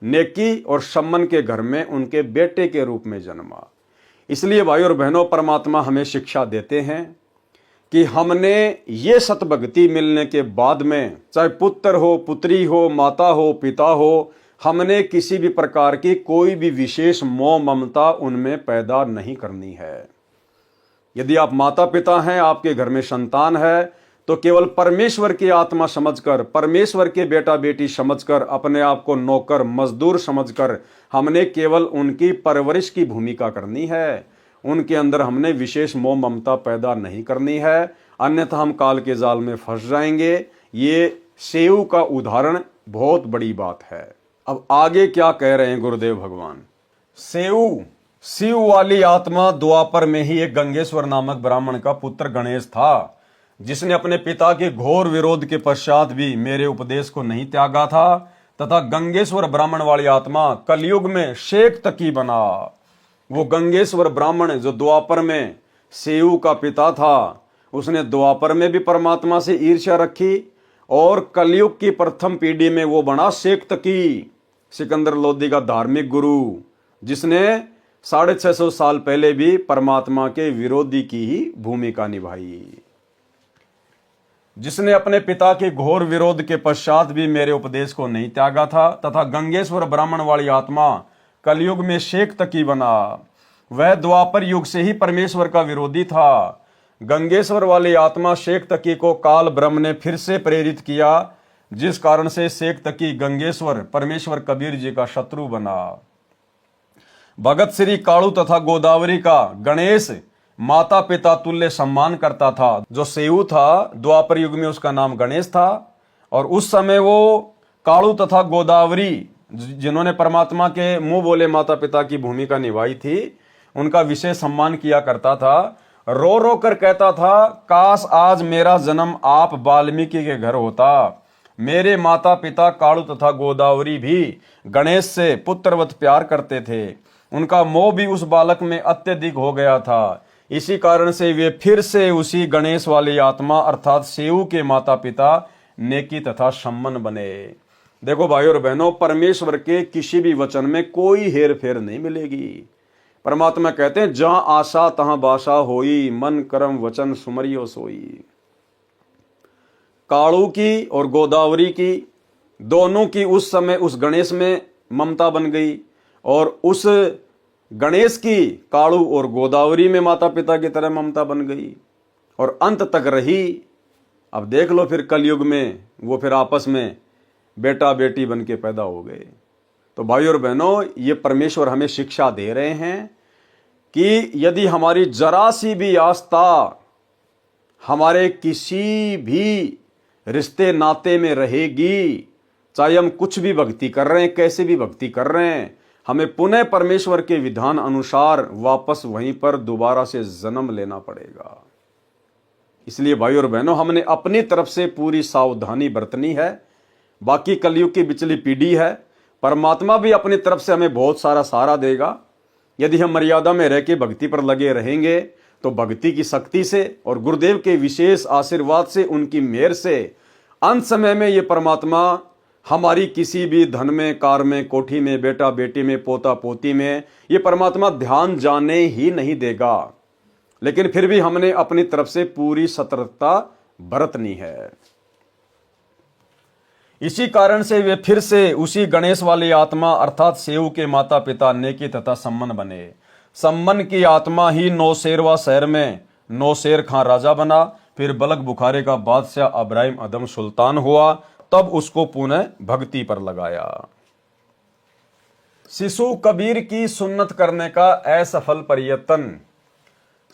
नेकी और शम्मन के घर में उनके बेटे के रूप में जन्मा। इसलिए भाई और बहनों, परमात्मा हमें शिक्षा देते हैं कि हमने ये सतभक्ति मिलने के बाद में, चाहे पुत्र हो, पुत्री हो, माता हो, पिता हो, हमने किसी भी प्रकार की कोई भी विशेष मोह ममता उनमें पैदा नहीं करनी है। यदि आप माता पिता हैं, आपके घर में संतान है, तो केवल परमेश्वर की आत्मा समझकर, परमेश्वर के बेटा बेटी समझकर, अपने आप को नौकर मजदूर समझकर हमने केवल उनकी परवरिश की भूमिका करनी है। उनके अंदर हमने विशेष मोह ममता पैदा नहीं करनी है, अन्यथा हम काल के जाल में फंस जाएंगे। ये सेऊ का उदाहरण बहुत बड़ी बात है। अब आगे क्या कह रहे हैं गुरुदेव भगवान। सेऊ शिव वाली आत्मा द्वापर में ही एक गंगेश्वर नामक ब्राह्मण का पुत्र गणेश था, जिसने अपने पिता के घोर विरोध के पश्चात भी मेरे उपदेश को नहीं त्यागा था, तथा गंगेश्वर ब्राह्मण वाली आत्मा कलयुग में शेख तकी बना। वो गंगेश्वर ब्राह्मण जो द्वापर में सेऊ का पिता था, उसने द्वापर में भी परमात्मा से ईर्ष्या रखी, और कलयुग की प्रथम पीढ़ी में वो बना शेख तकी, सिकंदर लोदी का धार्मिक गुरु, जिसने 650 साल पहले भी परमात्मा के विरोधी की ही भूमिका निभाई, जिसने अपने पिता के घोर विरोध के पश्चात भी मेरे उपदेश को नहीं त्यागा था, तथा गंगेश्वर ब्राह्मण वाली आत्मा कलयुग में शेख तकी बना। वह द्वापर युग से ही परमेश्वर का विरोधी था। गंगेश्वर वाली आत्मा शेख तकी को काल ब्रह्म ने फिर से प्रेरित किया, जिस कारण से शेख तकी गंगेश्वर परमेश्वर कबीर जी का शत्रु बना। भगत श्री कालू तथा गोदावरी का गणेश माता पिता तुल्य सम्मान करता था। जो सेऊ था द्वापर युग में उसका नाम गणेश था, और उस समय वो कालू तथा गोदावरी जिन्होंने परमात्मा के मुंह बोले माता पिता की भूमिका निभाई थी, उनका विशेष सम्मान किया करता था। रो रो कर कहता था, काश आज मेरा जन्म आप वाल्मीकि के घर होता। मेरे माता पिता कालू तथा गोदावरी भी गणेश से पुत्रवत प्यार करते थे, उनका मोह भी उस बालक में अत्यधिक हो गया था। इसी कारण से वे फिर से उसी गणेश वाली आत्मा अर्थात सेऊ के माता पिता नेकी तथा सम्मन बने। देखो भाई और बहनों, परमेश्वर के किसी भी वचन में कोई हेर फेर नहीं मिलेगी। परमात्मा कहते हैं, जहां आशा तहां बाशा होई, मन कर्म वचन सुमरियो सोई। कालू की और गोदावरी की दोनों की उस समय उस गणेश में ममता बन गई, और उस गणेश की कालू और गोदावरी में माता पिता की तरह ममता बन गई, और अंत तक रही। अब देख लो फिर कलयुग में वो फिर आपस में बेटा बेटी बन के पैदा हो गए। तो भाई और बहनों, ये परमेश्वर हमें शिक्षा दे रहे हैं कि यदि हमारी जरा सी भी आस्था हमारे किसी भी रिश्ते नाते में रहेगी, चाहे हम कुछ भी भक्ति कर रहे हैं, कैसे भी भक्ति कर रहे हैं, हमें पुनः परमेश्वर के विधान अनुसार वापस वहीं पर दोबारा से जन्म लेना पड़ेगा। इसलिए भाई और बहनों, हमने अपनी तरफ से पूरी सावधानी बरतनी है। बाकी कलयुग की बिचली पीढ़ी है, परमात्मा भी अपनी तरफ से हमें बहुत सारा सहारा देगा। यदि हम मर्यादा में रह के भक्ति पर लगे रहेंगे तो भक्ति की शक्ति से और गुरुदेव के विशेष आशीर्वाद से, उनकी मेहर से अंत समय में ये परमात्मा हमारी किसी भी धन में, कार में, कोठी में, बेटा बेटी में, पोता पोती में, ये परमात्मा ध्यान जाने ही नहीं देगा। लेकिन फिर भी हमने अपनी तरफ से पूरी सतर्कता बरतनी है। इसी कारण से वे फिर से उसी गणेश वाली आत्मा अर्थात सेऊ के माता पिता नेकी तथा सम्मन बने। सम्मन की आत्मा ही नौशेरवा शहर में नौशेर खां राजा बना, फिर बलक बुखारे का बादशाह इब्राहिम अदम सुल्तान हुआ, तब उसको पुनः भक्ति पर लगाया। शिशु कबीर की सुन्नत करने का असफल प्रयत्न।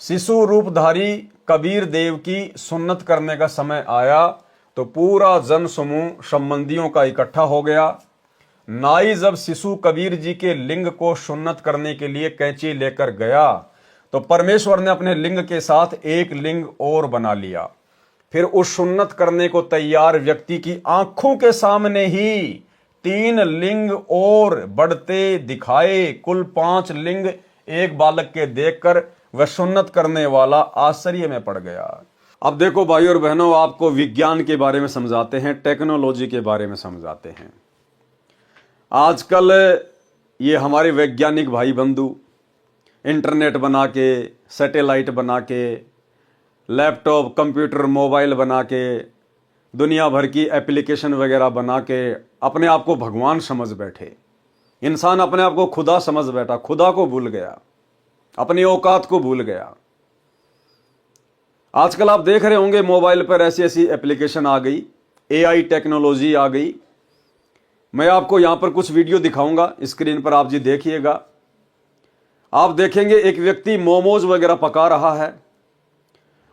शिशु रूपधारी कबीर देव की सुन्नत करने का समय आया तो पूरा जन समूह संबंधियों का इकट्ठा हो गया। नाई जब शिशु कबीर जी के लिंग को सुन्नत करने के लिए कैंची लेकर गया तो परमेश्वर ने अपने लिंग के साथ एक लिंग और बना लिया। फिर उस सुन्नत करने को तैयार व्यक्ति की आंखों के सामने ही 3 लिंग और बढ़ते दिखाए। कुल 5 लिंग एक बालक के देखकर वह सुन्नत करने वाला आश्चर्य में पड़ गया। अब देखो भाई और बहनों, आपको विज्ञान के बारे में समझाते हैं, टेक्नोलॉजी के बारे में समझाते हैं। आजकल ये हमारे वैज्ञानिक भाई बंधु इंटरनेट बना के, सैटेलाइट बना के, लैपटॉप, कंप्यूटर, मोबाइल बना के, दुनिया भर की एप्लीकेशन वगैरह बना के अपने आप को भगवान समझ बैठे। इंसान अपने आप को खुदा समझ बैठा, खुदा को भूल गया, अपनी औकात को भूल गया। आजकल आप देख रहे होंगे मोबाइल पर ऐसी ऐसी एप्लीकेशन आ गई, एआई टेक्नोलॉजी आ गई। मैं आपको यहां पर कुछ वीडियो दिखाऊंगा, स्क्रीन पर आप जी देखिएगा। आप देखेंगे एक व्यक्ति मोमोज वगैरह पका रहा है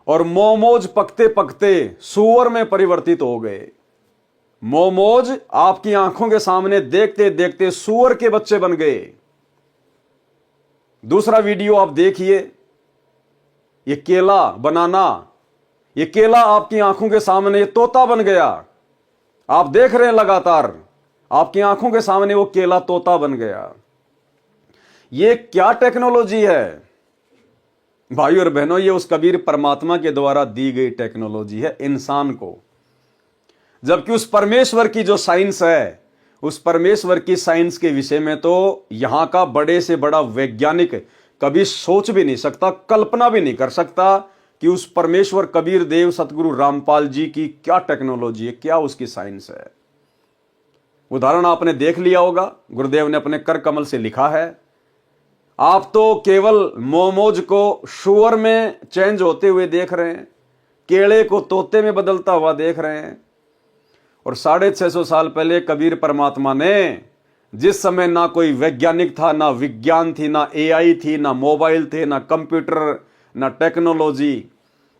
और मोमोज पकते पकते सूअर में परिवर्तित हो गए। मोमोज आपकी आंखों के सामने देखते देखते सूअर के बच्चे बन गए। दूसरा वीडियो आप देखिए, ये केला, बनाना, ये केला आपकी आंखों के सामने तोता बन गया। आप देख रहे हैं लगातार आपकी आंखों के सामने वो केला तोता बन गया। ये क्या टेक्नोलॉजी है भाई और बहनों? ये उस कबीर परमात्मा के द्वारा दी गई टेक्नोलॉजी है इंसान को। जबकि उस परमेश्वर की जो साइंस है, उस परमेश्वर की साइंस के विषय में तो यहां का बड़े से बड़ा वैज्ञानिक कभी सोच भी नहीं सकता, कल्पना भी नहीं कर सकता कि उस परमेश्वर कबीर देव सतगुरु रामपाल जी की क्या टेक्नोलॉजी है, क्या उसकी साइंस है। उदाहरण आपने देख लिया होगा, गुरुदेव ने अपने कर कमल से लिखा है। आप तो केवल मोमोज को शुअर में चेंज होते हुए देख रहे हैं, केले को तोते में बदलता हुआ देख रहे हैं। और 650 साल पहले कबीर परमात्मा ने, जिस समय ना कोई वैज्ञानिक था, ना विज्ञान थी, ना एआई थी, ना मोबाइल थे, ना कंप्यूटर, ना टेक्नोलॉजी,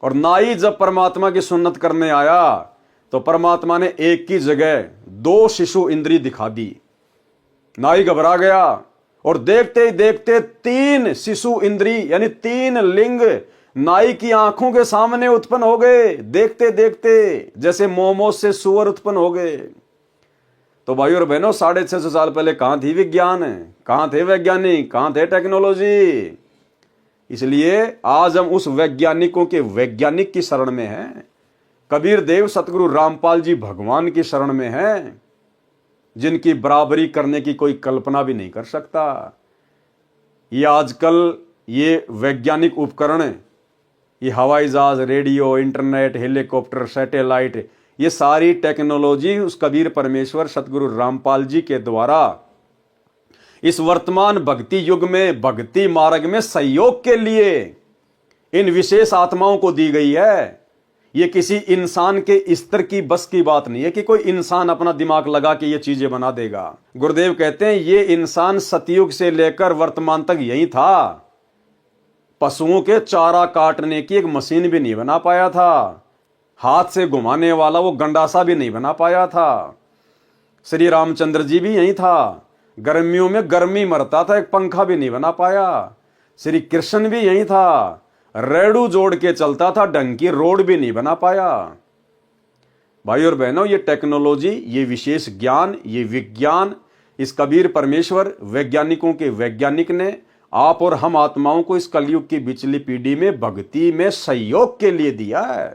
और ना ही जब परमात्मा की सुन्नत करने आया तो परमात्मा ने एक की जगह 2 शिशु इंद्री दिखा दी। नाई घबरा गया और देखते ही देखते 3 शिशु इंद्री यानी 3 लिंग नाई की आंखों के सामने उत्पन्न हो गए। देखते देखते जैसे मोमोज से सुअर उत्पन्न हो गए। तो भाई और बहनों, 650 साल पहले कहां थी विज्ञान, कहां थे वैज्ञानिक, कहां थे टेक्नोलॉजी? इसलिए आज हम उस वैज्ञानिकों के वैज्ञानिक की शरण में हैं। कबीर देव सतगुरु रामपाल जी भगवान की शरण में हैं, जिनकी बराबरी करने की कोई कल्पना भी नहीं कर सकता। ये आजकल ये वैज्ञानिक उपकरण, ये हवाई जहाज, रेडियो, इंटरनेट, हेलीकॉप्टर, सैटेलाइट, ये सारी टेक्नोलॉजी उस कबीर परमेश्वर सतगुरु रामपाल जी के द्वारा इस वर्तमान भक्ति युग में, भक्ति मार्ग में सहयोग के लिए इन विशेष आत्माओं को दी गई है। ये किसी इंसान के स्तर की बस की बात नहीं है कि कोई इंसान अपना दिमाग लगा के ये चीजें बना देगा। गुरुदेव कहते हैं ये इंसान सतयुग से लेकर वर्तमान तक यही था। पशुओं के चारा काटने की एक मशीन भी नहीं बना पाया था, हाथ से घुमाने वाला वो गंडासा भी नहीं बना पाया था। श्री रामचंद्र जी भी यही था, गर्मियों में गर्मी मरता था, एक पंखा भी नहीं बना पाया। श्री कृष्ण भी यही था, रेड़ू जोड़ के चलता था, ढंग की रोड भी नहीं बना पाया। भाई और बहनों, ये टेक्नोलॉजी, ये विशेष ज्ञान, ये विज्ञान इस कबीर परमेश्वर वैज्ञानिकों के वैज्ञानिक ने आप और हम आत्माओं को इस कलयुग की बिचली पीढ़ी में भक्ति में सहयोग के लिए दिया है।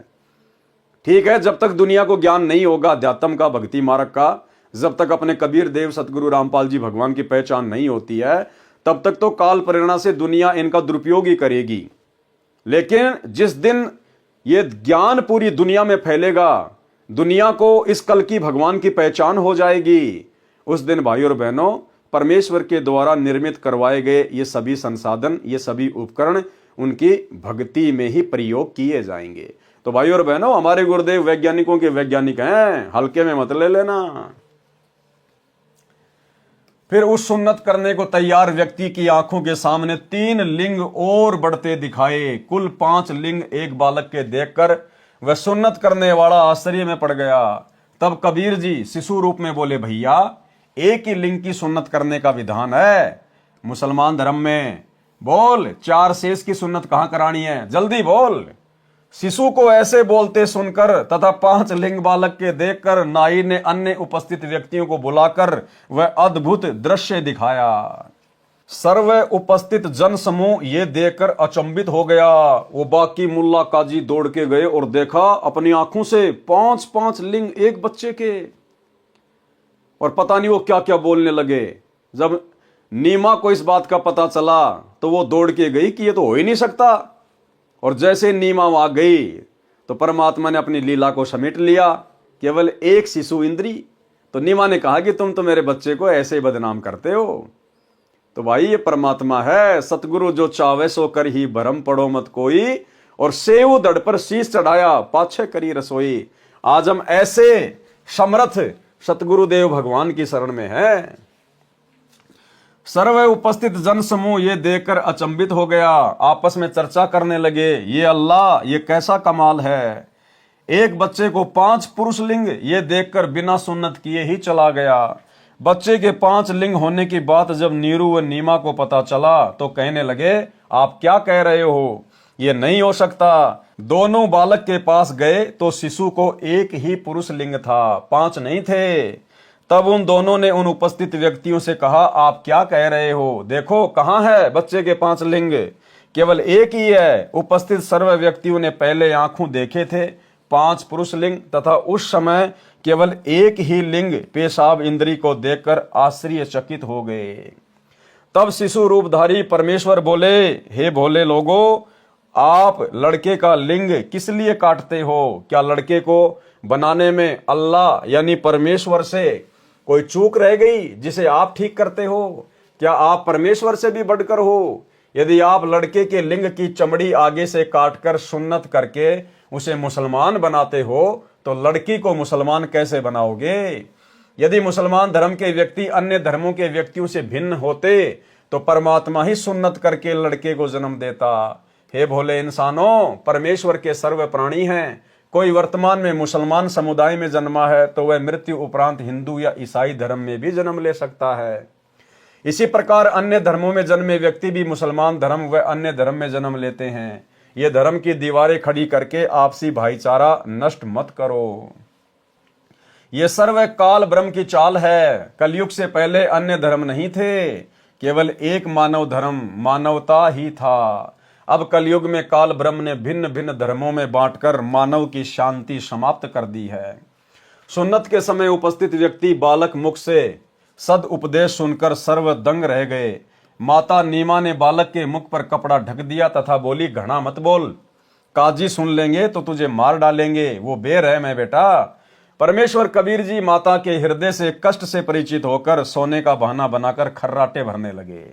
ठीक है, जब तक दुनिया को ज्ञान नहीं होगा अध्यात्म का, भक्ति मार्ग का, जब तक अपने कबीर देव सतगुरु रामपाल जी भगवान की पहचान नहीं होती है, तब तक तो काल प्रेरणा से दुनिया इनका दुरुपयोग ही करेगी। लेकिन जिस दिन ये ज्ञान पूरी दुनिया में फैलेगा, दुनिया को इस कल की भगवान की पहचान हो जाएगी, उस दिन भाई और बहनों परमेश्वर के द्वारा निर्मित करवाए गए ये सभी संसाधन, ये सभी उपकरण उनकी भक्ति में ही प्रयोग किए जाएंगे। तो भाई और बहनों, हमारे गुरुदेव वैज्ञानिकों के वैज्ञानिक हैं, हल्के में मत ले लेना। फिर उस सुन्नत करने को तैयार व्यक्ति की आंखों के सामने 3 लिंग और बढ़ते दिखाए। कुल 5 लिंग एक बालक के देखकर वह सुन्नत करने वाला आश्चर्य में पड़ गया। तब कबीर जी शिशु रूप में बोले, भैया एक ही लिंग की सुन्नत करने का विधान है मुसलमान धर्म में, बोल 4 शेष की सुन्नत कहां करानी है, जल्दी बोल। शिशु को ऐसे बोलते सुनकर तथा 5 लिंग बालक के देखकर नाई ने अन्य उपस्थित व्यक्तियों को बुलाकर वह अद्भुत दृश्य दिखाया। सर्व उपस्थित जन समूह ये देखकर अचंभित हो गया। वो बाकी मुल्ला काजी दौड़ के गए और देखा अपनी आंखों से 5-5 लिंग एक बच्चे के, और पता नहीं वो क्या क्या बोलने लगे। जब नीमा को इस बात का पता चला तो वो दौड़ के गई कि ये तो हो ही नहीं सकता, और जैसे नीमा वहां गई तो परमात्मा ने अपनी लीला को समेट लिया, केवल एक शिशु इंद्री। तो नीमा ने कहा कि तुम तो मेरे बच्चे को ऐसे ही बदनाम करते हो। तो भाई ये परमात्मा है, सतगुरु जो चावे सो कर ही भरम पड़ो मत कोई, और सेव दड़ पर शीश चढ़ाया पाछे करी रसोई। आज हम ऐसे समर्थ सतगुरुदेव भगवान की शरण में है। सर्व उपस्थित जन समूह ये देखकर अचंभित हो गया, आपस में चर्चा करने लगे, ये अल्लाह ये कैसा कमाल है। एक बच्चे को 5 पुरुष लिंग ये देखकर बिना सुन्नत किए ही चला गया। बच्चे के 5 लिंग होने की बात जब नीरू व नीमा को पता चला तो कहने लगे, आप क्या कह रहे हो, ये नहीं हो सकता। दोनों बालक के पास गए तो शिशु को एक ही पुरुष लिंग था, 5 नहीं थे। तब उन दोनों ने उन उपस्थित व्यक्तियों से कहा, आप क्या कह रहे हो, देखो कहां है बच्चे के 5 लिंग, केवल एक ही है। उपस्थित सर्व व्यक्तियों ने पहले आंखों देखे थे 5 पुरुष लिंग, तथा उस समय केवल एक ही लिंग पेशाब इंद्री को देखकर आश्चर्यचकित हो गए। तब शिशु रूपधारी परमेश्वर बोले, हे भोले लोगों, आप लड़के का लिंग किस लिए काटते हो? क्या लड़के को बनाने में अल्लाह यानी परमेश्वर से कोई चूक रह गई जिसे आप ठीक करते हो? क्या आप परमेश्वर से भी बढ़कर हो? यदि आप लड़के के लिंग की चमड़ी आगे से काटकर सुन्नत करके उसे मुसलमान बनाते हो तो लड़की को मुसलमान कैसे बनाओगे? यदि मुसलमान धर्म के व्यक्ति अन्य धर्मों के व्यक्तियों से भिन्न होते तो परमात्मा ही सुन्नत करके लड़के को जन्म देता। हे भोले इंसानों, परमेश्वर के सर्व प्राणी हैं। कोई वर्तमान में मुसलमान समुदाय में जन्मा है तो वह मृत्यु उपरांत हिंदू या ईसाई धर्म में भी जन्म ले सकता है। इसी प्रकार अन्य धर्मों में जन्मे व्यक्ति भी मुसलमान धर्म व अन्य धर्म में जन्म लेते हैं। ये धर्म की दीवारें खड़ी करके आपसी भाईचारा नष्ट मत करो। ये सर्व काल ब्रह्म की चाल है। कलयुग से पहले अन्य धर्म नहीं थे, केवल एक मानव धर्म मानवता ही था। अब कलयुग में काल ब्रह्म ने भिन्न भिन्न धर्मों में बांटकर मानव की शांति समाप्त कर दी है। सुन्नत के समय उपस्थित व्यक्ति बालक मुख से सद उपदेश सुनकर सर्व दंग रह गए। माता नीमा ने बालक के मुख पर कपड़ा ढक दिया तथा बोली, घना मत बोल, काजी सुन लेंगे तो तुझे मार डालेंगे, वो बेरहम है बेटा। परमेश्वर कबीर जी माता के हृदय से कष्ट से परिचित होकर सोने का बहाना बनाकर खर्राटे भरने लगे।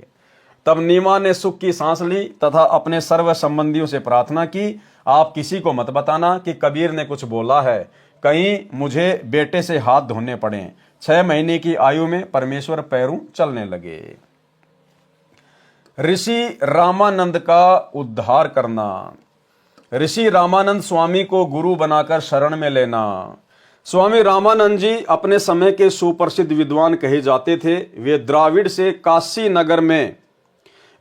तब नीमा ने सुख की सांस ली तथा अपने सर्व संबंधियों से प्रार्थना की, आप किसी को मत बताना कि कबीर ने कुछ बोला है, कहीं मुझे बेटे से हाथ धोने पड़े। 6 महीने की आयु में परमेश्वर पैरों चलने लगे। ऋषि रामानंद का उद्धार करना। ऋषि रामानंद स्वामी को गुरु बनाकर शरण में लेना। स्वामी रामानंद जी अपने समय के सुप्रसिद्ध विद्वान कहे जाते थे। वे द्राविड़ से काशी नगर में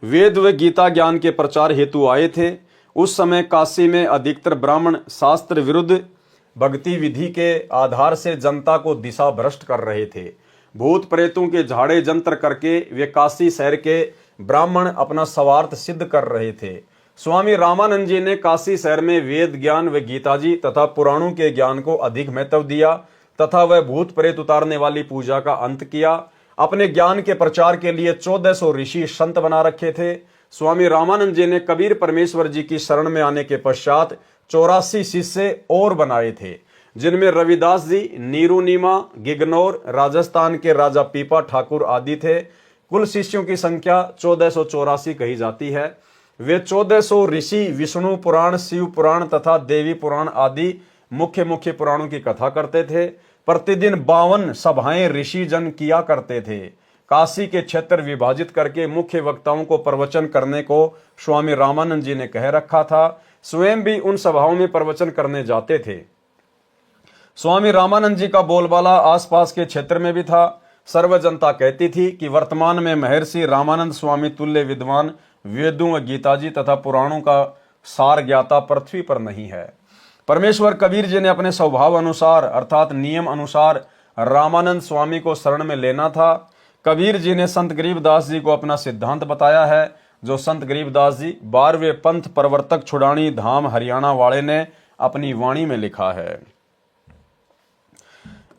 वेद व गीता ज्ञान के प्रचार हेतु आए थे। उस समय काशी में अधिकतर ब्राह्मण शास्त्र विरुद्ध भक्ति विधि के आधार से जनता को दिशा भ्रष्ट कर रहे थे। भूत प्रेतों के झाड़े जंत्र करके वे काशी शहर के ब्राह्मण अपना स्वार्थ सिद्ध कर रहे थे। स्वामी रामानंद जी ने काशी शहर में वेद ज्ञान व गीता जी तथा पुराणों के ज्ञान को अधिक महत्व दिया तथा वह भूत प्रेत उतारने वाली पूजा का अंत किया। अपने ज्ञान के प्रचार के लिए 1400 ऋषि संत बना रखे थे। स्वामी रामानंद जी ने कबीर परमेश्वर जी की शरण में आने के पश्चात 84 शिष्य और बनाए थे, जिनमें रविदास जी, नीरू नीमा, गिगनौर, राजस्थान के राजा पीपा ठाकुर आदि थे। कुल शिष्यों की संख्या 1484 कही जाती है। वे 1400 ऋषि विष्णु पुराण, शिव पुराण तथा देवी पुराण आदि मुख्य मुख्य पुराणों की कथा करते थे। प्रतिदिन 52 सभाएं ऋषि जन किया करते थे। काशी के क्षेत्र विभाजित करके मुख्य वक्ताओं को प्रवचन करने को स्वामी रामानंद जी ने कह रखा था। स्वयं भी उन सभाओं में प्रवचन करने जाते थे। स्वामी रामानंद जी का बोलबाला आसपास के क्षेत्र में भी था। सर्व जनता कहती थी कि वर्तमान में महर्षि रामानंद स्वामी तुल्य विद्वान, वेदों व गीता जी तथा पुराणों का सार ज्ञाता पृथ्वी पर नहीं है। परमेश्वर कबीर जी ने अपने स्वभाव अनुसार अर्थात नियम अनुसार रामानंद स्वामी को शरण में लेना था। कबीर जी ने संत गरीबदास जी को अपना सिद्धांत बताया है, जो संत गरीबदास जी 12वें पंथ प्रवर्तक छुड़ानी धाम हरियाणा वाले ने अपनी वाणी में लिखा है।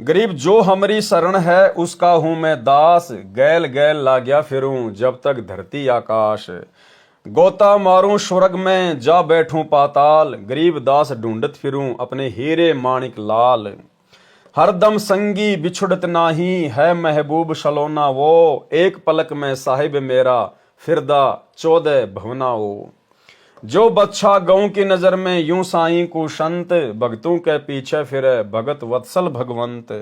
गरीब जो हमारी शरण है उसका हूं मैं दास, गैल गैल लाग्या फिरूं जब तक धरती आकाश। गोता मारूं स्वर्ग में जा बैठूं पाताल, गरीब दास ढूंढत फिरूं अपने हीरे माणिक लाल। हरदम संगी बिछुड़त नाही है महबूब सलोना वो, एक पलक में साहिब मेरा फिरदा 14 भवना वो। जो बच्चा गऊ की नजर में यूं साईं को संत, भगतों के पीछे फिरे भगत वत्सल भगवंत।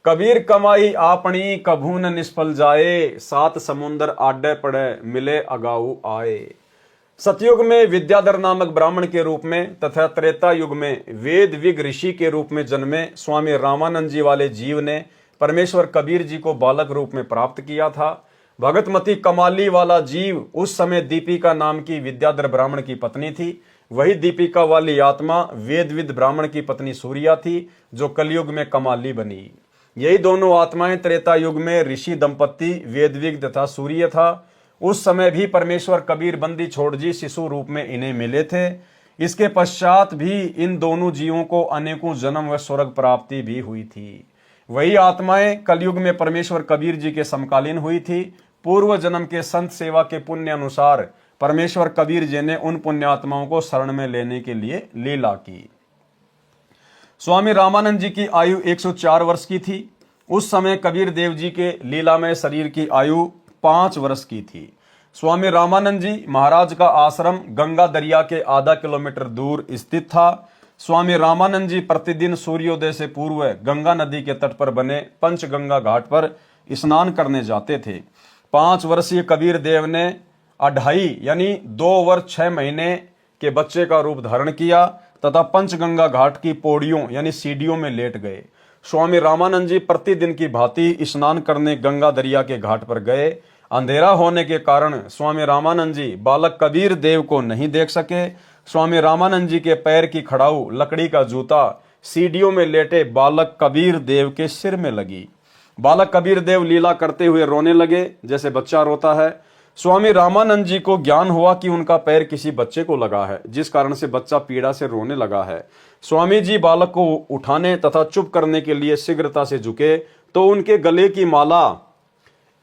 कबीर कमाई आपनी कभू न निष्फल जाए, 7 समुंदर आडे पड़े मिले अगाऊ आए। सतयुग में विद्याधर नामक ब्राह्मण के रूप में तथा त्रेता युग में वेद विग ऋषि के रूप में जन्मे स्वामी रामानंद जी वाले जीव ने परमेश्वर कबीर जी को बालक रूप में प्राप्त किया था। भगतमती कमाली वाला जीव उस समय दीपिका नाम की विद्याधर ब्राह्मण की पत्नी थी। वही दीपिका वाली आत्मा वेदविद ब्राह्मण की पत्नी सूर्या थी, जो कलयुग में कमाली बनी। यही दोनों आत्माएं त्रेता युग में ऋषि दंपत्ति वेदविग तथा सूर्य था। उस समय भी परमेश्वर कबीर बंदी छोड़ जी शिशु रूप में इन्हें मिले थे। इसके पश्चात भी इन दोनों जीवों को अनेकों जन्म व स्वर्ग प्राप्ति भी हुई थी। वही आत्माएं कलयुग में परमेश्वर कबीर जी के समकालीन हुई थी। पूर्व जन्म के संत सेवा के पुण्य अनुसार परमेश्वर कबीर जी ने उन पुण्यात्माओं को शरण में लेने के लिए लीला की। स्वामी रामानंद जी की आयु 104 वर्ष की थी। उस समय कबीर देव जी के लीलामय शरीर की आयु 5 वर्ष की थी। स्वामी रामानंद जी महाराज का आश्रम गंगा दरिया के आधा किलोमीटर दूर स्थित था। स्वामी रामानंद जी प्रतिदिन सूर्योदय से पूर्व गंगा नदी के तट पर बने पंचगंगा घाट पर स्नान करने जाते थे। 5 वर्षीय कबीर देव ने 2.5 यानी 2 वर्ष 6 महीने के बच्चे का रूप धारण किया तथा पंचगंगा घाट की पौड़ियों यानी सीढ़ियों में लेट गए। स्वामी रामानंद जी प्रतिदिन की भांति स्नान करने गंगा दरिया के घाट पर गए। अंधेरा होने के कारण स्वामी रामानंद जी बालक कबीर देव को नहीं देख सके। स्वामी रामानंद जी के पैर की खड़ाऊ लकड़ी का जूता सीढ़ियों में लेटे बालक कबीर देव के सिर में लगी। बालक कबीर देव लीला करते हुए रोने लगे, जैसे बच्चा रोता है। स्वामी रामानंद जी को ज्ञान हुआ कि उनका पैर किसी बच्चे को लगा है, जिस कारण से बच्चा पीड़ा से रोने लगा है। स्वामी जी बालक को उठाने तथा चुप करने के लिए शीघ्रता से झुके तो उनके गले की माला,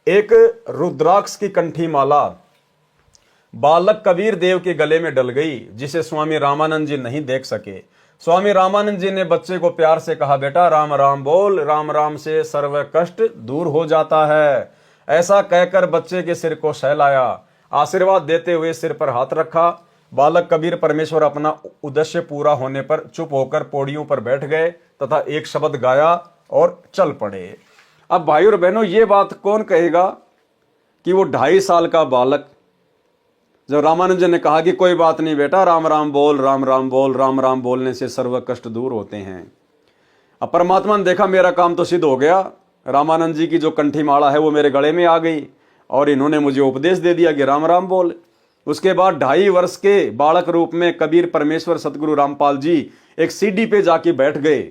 एक रुद्राक्ष की कंठी माला, बालक कबीर देव के गले में डल गई, जिसे स्वामी रामानंद जी नहीं देख सके। स्वामी रामानंद जी ने बच्चे को प्यार से कहा, बेटा राम राम बोल, राम राम से सर्व कष्ट दूर हो जाता है। ऐसा कहकर बच्चे के सिर को सहलाया, आशीर्वाद देते हुए सिर पर हाथ रखा। बालक कबीर परमेश्वर अपना उद्देश्य पूरा होने पर चुप होकर पौड़ियों पर बैठ गए तथा एक शब्द गाया और चल पड़े। अब भाई और बहनों, ये बात कौन कहेगा कि वो 2.5 साल का बालक, जब रामानंद जी ने कहा कि कोई बात नहीं बेटा, राम राम बोल, राम राम बोल, राम राम बोलने से सर्व कष्ट दूर होते हैं। अब परमात्मा ने देखा मेरा काम तो सिद्ध हो गया, रामानंद जी की जो कंठी माला है वो मेरे गले में आ गई और इन्होंने मुझे उपदेश दे दिया कि राम राम बोल। उसके बाद 2.5 वर्ष के बालक रूप में कबीर परमेश्वर सतगुरु रामपाल जी एक सीढ़ी पे जाके बैठ गए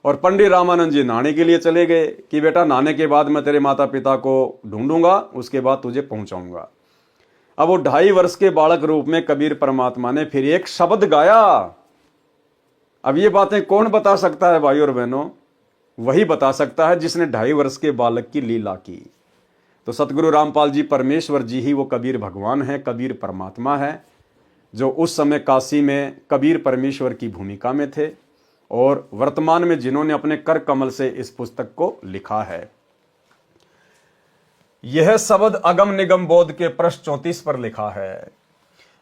और पंडित रामानंद जी नहाने के लिए चले गए कि बेटा नहाने के बाद मैं तेरे माता पिता को ढूंढूंगा, उसके बाद तुझे पहुंचाऊंगा। अब वो 2.5 वर्ष के बालक रूप में कबीर परमात्मा ने फिर एक शब्द गाया। अब ये बातें कौन बता सकता है भाई और बहनों? वही बता सकता है जिसने 2.5 वर्ष के बालक की लीला की। तो सतगुरु रामपाल जी परमेश्वर जी ही वो कबीर भगवान है, कबीर परमात्मा है, जो उस समय काशी में कबीर परमेश्वर की भूमिका में थे और वर्तमान में जिन्होंने अपने कर कमल से इस पुस्तक को लिखा है। यह शब्द अगम निगम बोध के पृष्ठ 34 पर लिखा है।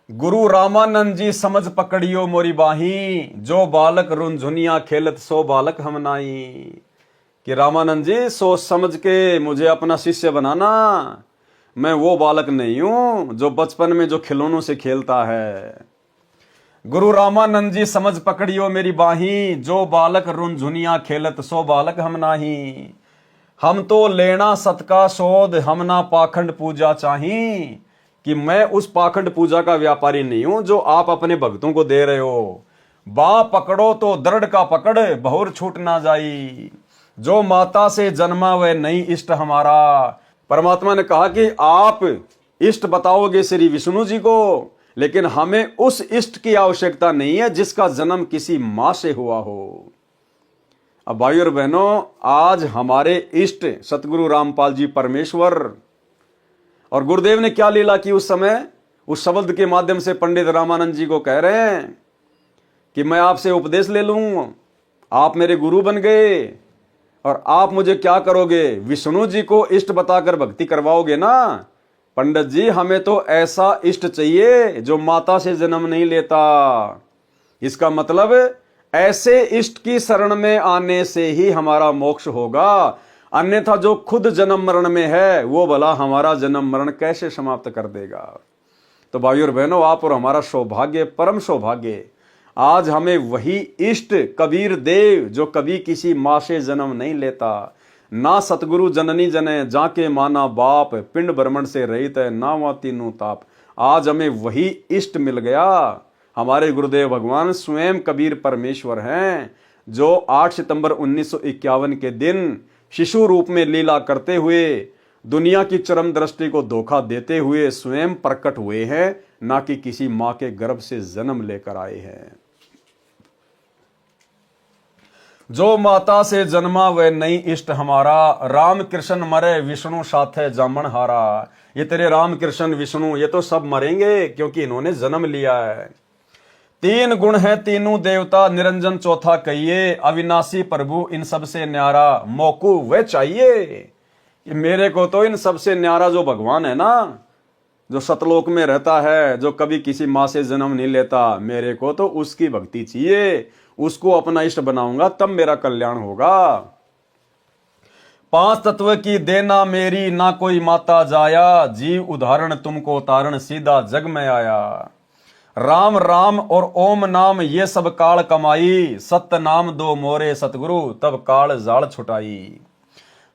गुरु रामानंद जी समझ पकड़ियो मोरी बाही, जो बालक रुंझुनिया खेलत सो बालक हम नाई। कि रामानंद जी सोच समझ के मुझे अपना शिष्य बनाना, मैं वो बालक नहीं हूं जो बचपन में जो खिलौनों से खेलता है। गुरु रामानंद जी समझ पकड़ियो मेरी बाही, जो बालक रुंझुनिया खेलत सो बालक हम नाही। हम तो लेना सतका शोध, हम ना पाखंड पूजा चाही। कि मैं उस पाखंड पूजा का व्यापारी नहीं हूं जो आप अपने भक्तों को दे रहे हो। बा पकड़ो तो दृढ़ का पकड़, बहुर छूट ना जाई। जो माता से जन्मा वह नहीं इष्ट हमारा। परमात्मा ने कहा कि आप इष्ट बताओगे श्री विष्णु जी को, लेकिन हमें उस इष्ट की आवश्यकता नहीं है जिसका जन्म किसी मां से हुआ हो। अब भाई और बहनों, आज हमारे इष्ट सतगुरु रामपाल जी परमेश्वर, और गुरुदेव ने क्या लीला की उस समय, उस शब्द के माध्यम से पंडित रामानंद जी को कह रहे हैं कि मैं आपसे उपदेश ले लूं, आप मेरे गुरु बन गए और आप मुझे क्या करोगे, विष्णु जी को इष्ट बताकर भक्ति करवाओगे ना। पंडित जी, हमें तो ऐसा इष्ट चाहिए जो माता से जन्म नहीं लेता। इसका मतलब ऐसे इष्ट की शरण में आने से ही हमारा मोक्ष होगा, अन्यथा जो खुद जन्म मरण में है वो भला हमारा जन्म मरण कैसे समाप्त कर देगा। तो भाइयों और बहनों, आप और हमारा सौभाग्य, परम सौभाग्य, आज हमें वही इष्ट कबीर देव जो कभी किसी मां से जन्म नहीं लेता, ना सतगुरु जननी जने जाके माना बाप, पिंड भ्रमण से रहित है ना वहां तीनों ताप। आज हमें वही इष्ट मिल गया। हमारे गुरुदेव भगवान स्वयं कबीर परमेश्वर हैं, जो 8 सितंबर 1951 के दिन शिशु रूप में लीला करते हुए दुनिया की चरम दृष्टि को धोखा देते हुए स्वयं प्रकट हुए हैं, ना कि किसी मां के गर्भ से जन्म लेकर आए हैं। जो माता से जन्मा वह नहीं इष्ट हमारा, राम कृष्ण मरे विष्णु साथे जामन हारा। ये तेरे राम कृष्ण विष्णु ये तो सब मरेंगे क्योंकि इन्होंने जन्म लिया है। 3 गुण है तीनों देवता, निरंजन चौथा कहिए, अविनाशी प्रभु इन सबसे न्यारा, मोकू वह चाहिए। मेरे को तो इन सबसे न्यारा जो भगवान है ना, जो सतलोक में रहता है, जो कभी किसी मां से जन्म नहीं लेता, मेरे को तो उसकी भक्ति चाहिए। उसको अपना इष्ट बनाऊंगा तब मेरा कल्याण होगा। 5 तत्व की देना मेरी, ना कोई माता जाया, जीव उदाहरण तुमको तारण सीधा जग में आया। राम राम और ओम नाम ये सब काल कमाई, सत्य नाम दो मोरे सतगुरु तब काल जाल छुटाई।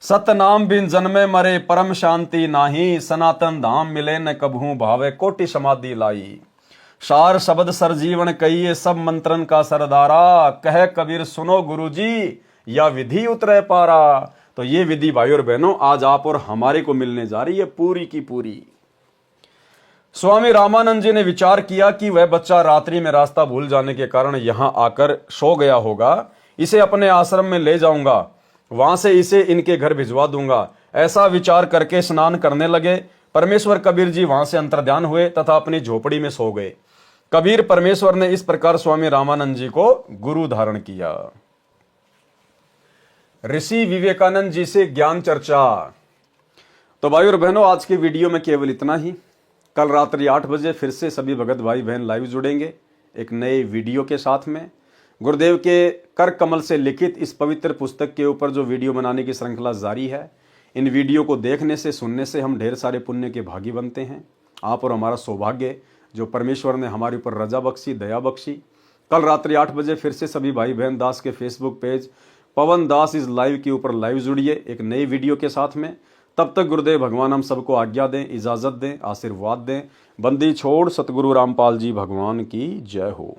सत्य नाम बिन जन्मे मरे परम शांति नाही, सनातन धाम मिले न कभू भावे कोटि समाधि लाई। सार शब्द सर जीवन कहिए सब मंत्रन का सरदारा, कहे कबीर सुनो गुरुजी या विधि उतरे पारा। तो ये विधि भाई और बहनों आज आप और हमारे को मिलने जा रही है पूरी की पूरी। स्वामी रामानंद जी ने विचार किया कि वह बच्चा रात्रि में रास्ता भूल जाने के कारण यहां आकर सो गया होगा, इसे अपने आश्रम में ले जाऊंगा, वहां से इसे इनके घर भिजवा दूंगा। ऐसा विचार करके स्नान करने लगे। परमेश्वर कबीर जी वहां से अंतर्ध्यान हुए तथा अपनी झोपड़ी में सो गए। कबीर परमेश्वर ने इस प्रकार स्वामी रामानंद जी को गुरु धारण किया। ऋषि विवेकानंद जी से ज्ञान चर्चा। तो भाई और बहनों, आज के वीडियो में केवल इतना ही। कल रात्रि 8 बजे फिर से सभी भगत भाई बहन लाइव जुड़ेंगे एक नए वीडियो के साथ में। गुरुदेव के कर कमल से लिखित इस पवित्र पुस्तक के ऊपर जो वीडियो बनाने की श्रृंखला जारी है, इन वीडियो को देखने से, सुनने से हम ढेर सारे पुण्य के भागी बनते हैं। आप और हमारा सौभाग्य जो परमेश्वर ने हमारे ऊपर रजा बख्शी, दया बख्शी। कल रात्रि 8 बजे फिर से सभी भाई बहन दास के Facebook page Pawan Das is live के ऊपर लाइव जुड़िए एक नई वीडियो के साथ में। तब तक गुरुदेव भगवान हम सबको आज्ञा दें, इजाजत दें, आशीर्वाद दें। बंदी छोड़ सतगुरु रामपाल जी भगवान की जय हो।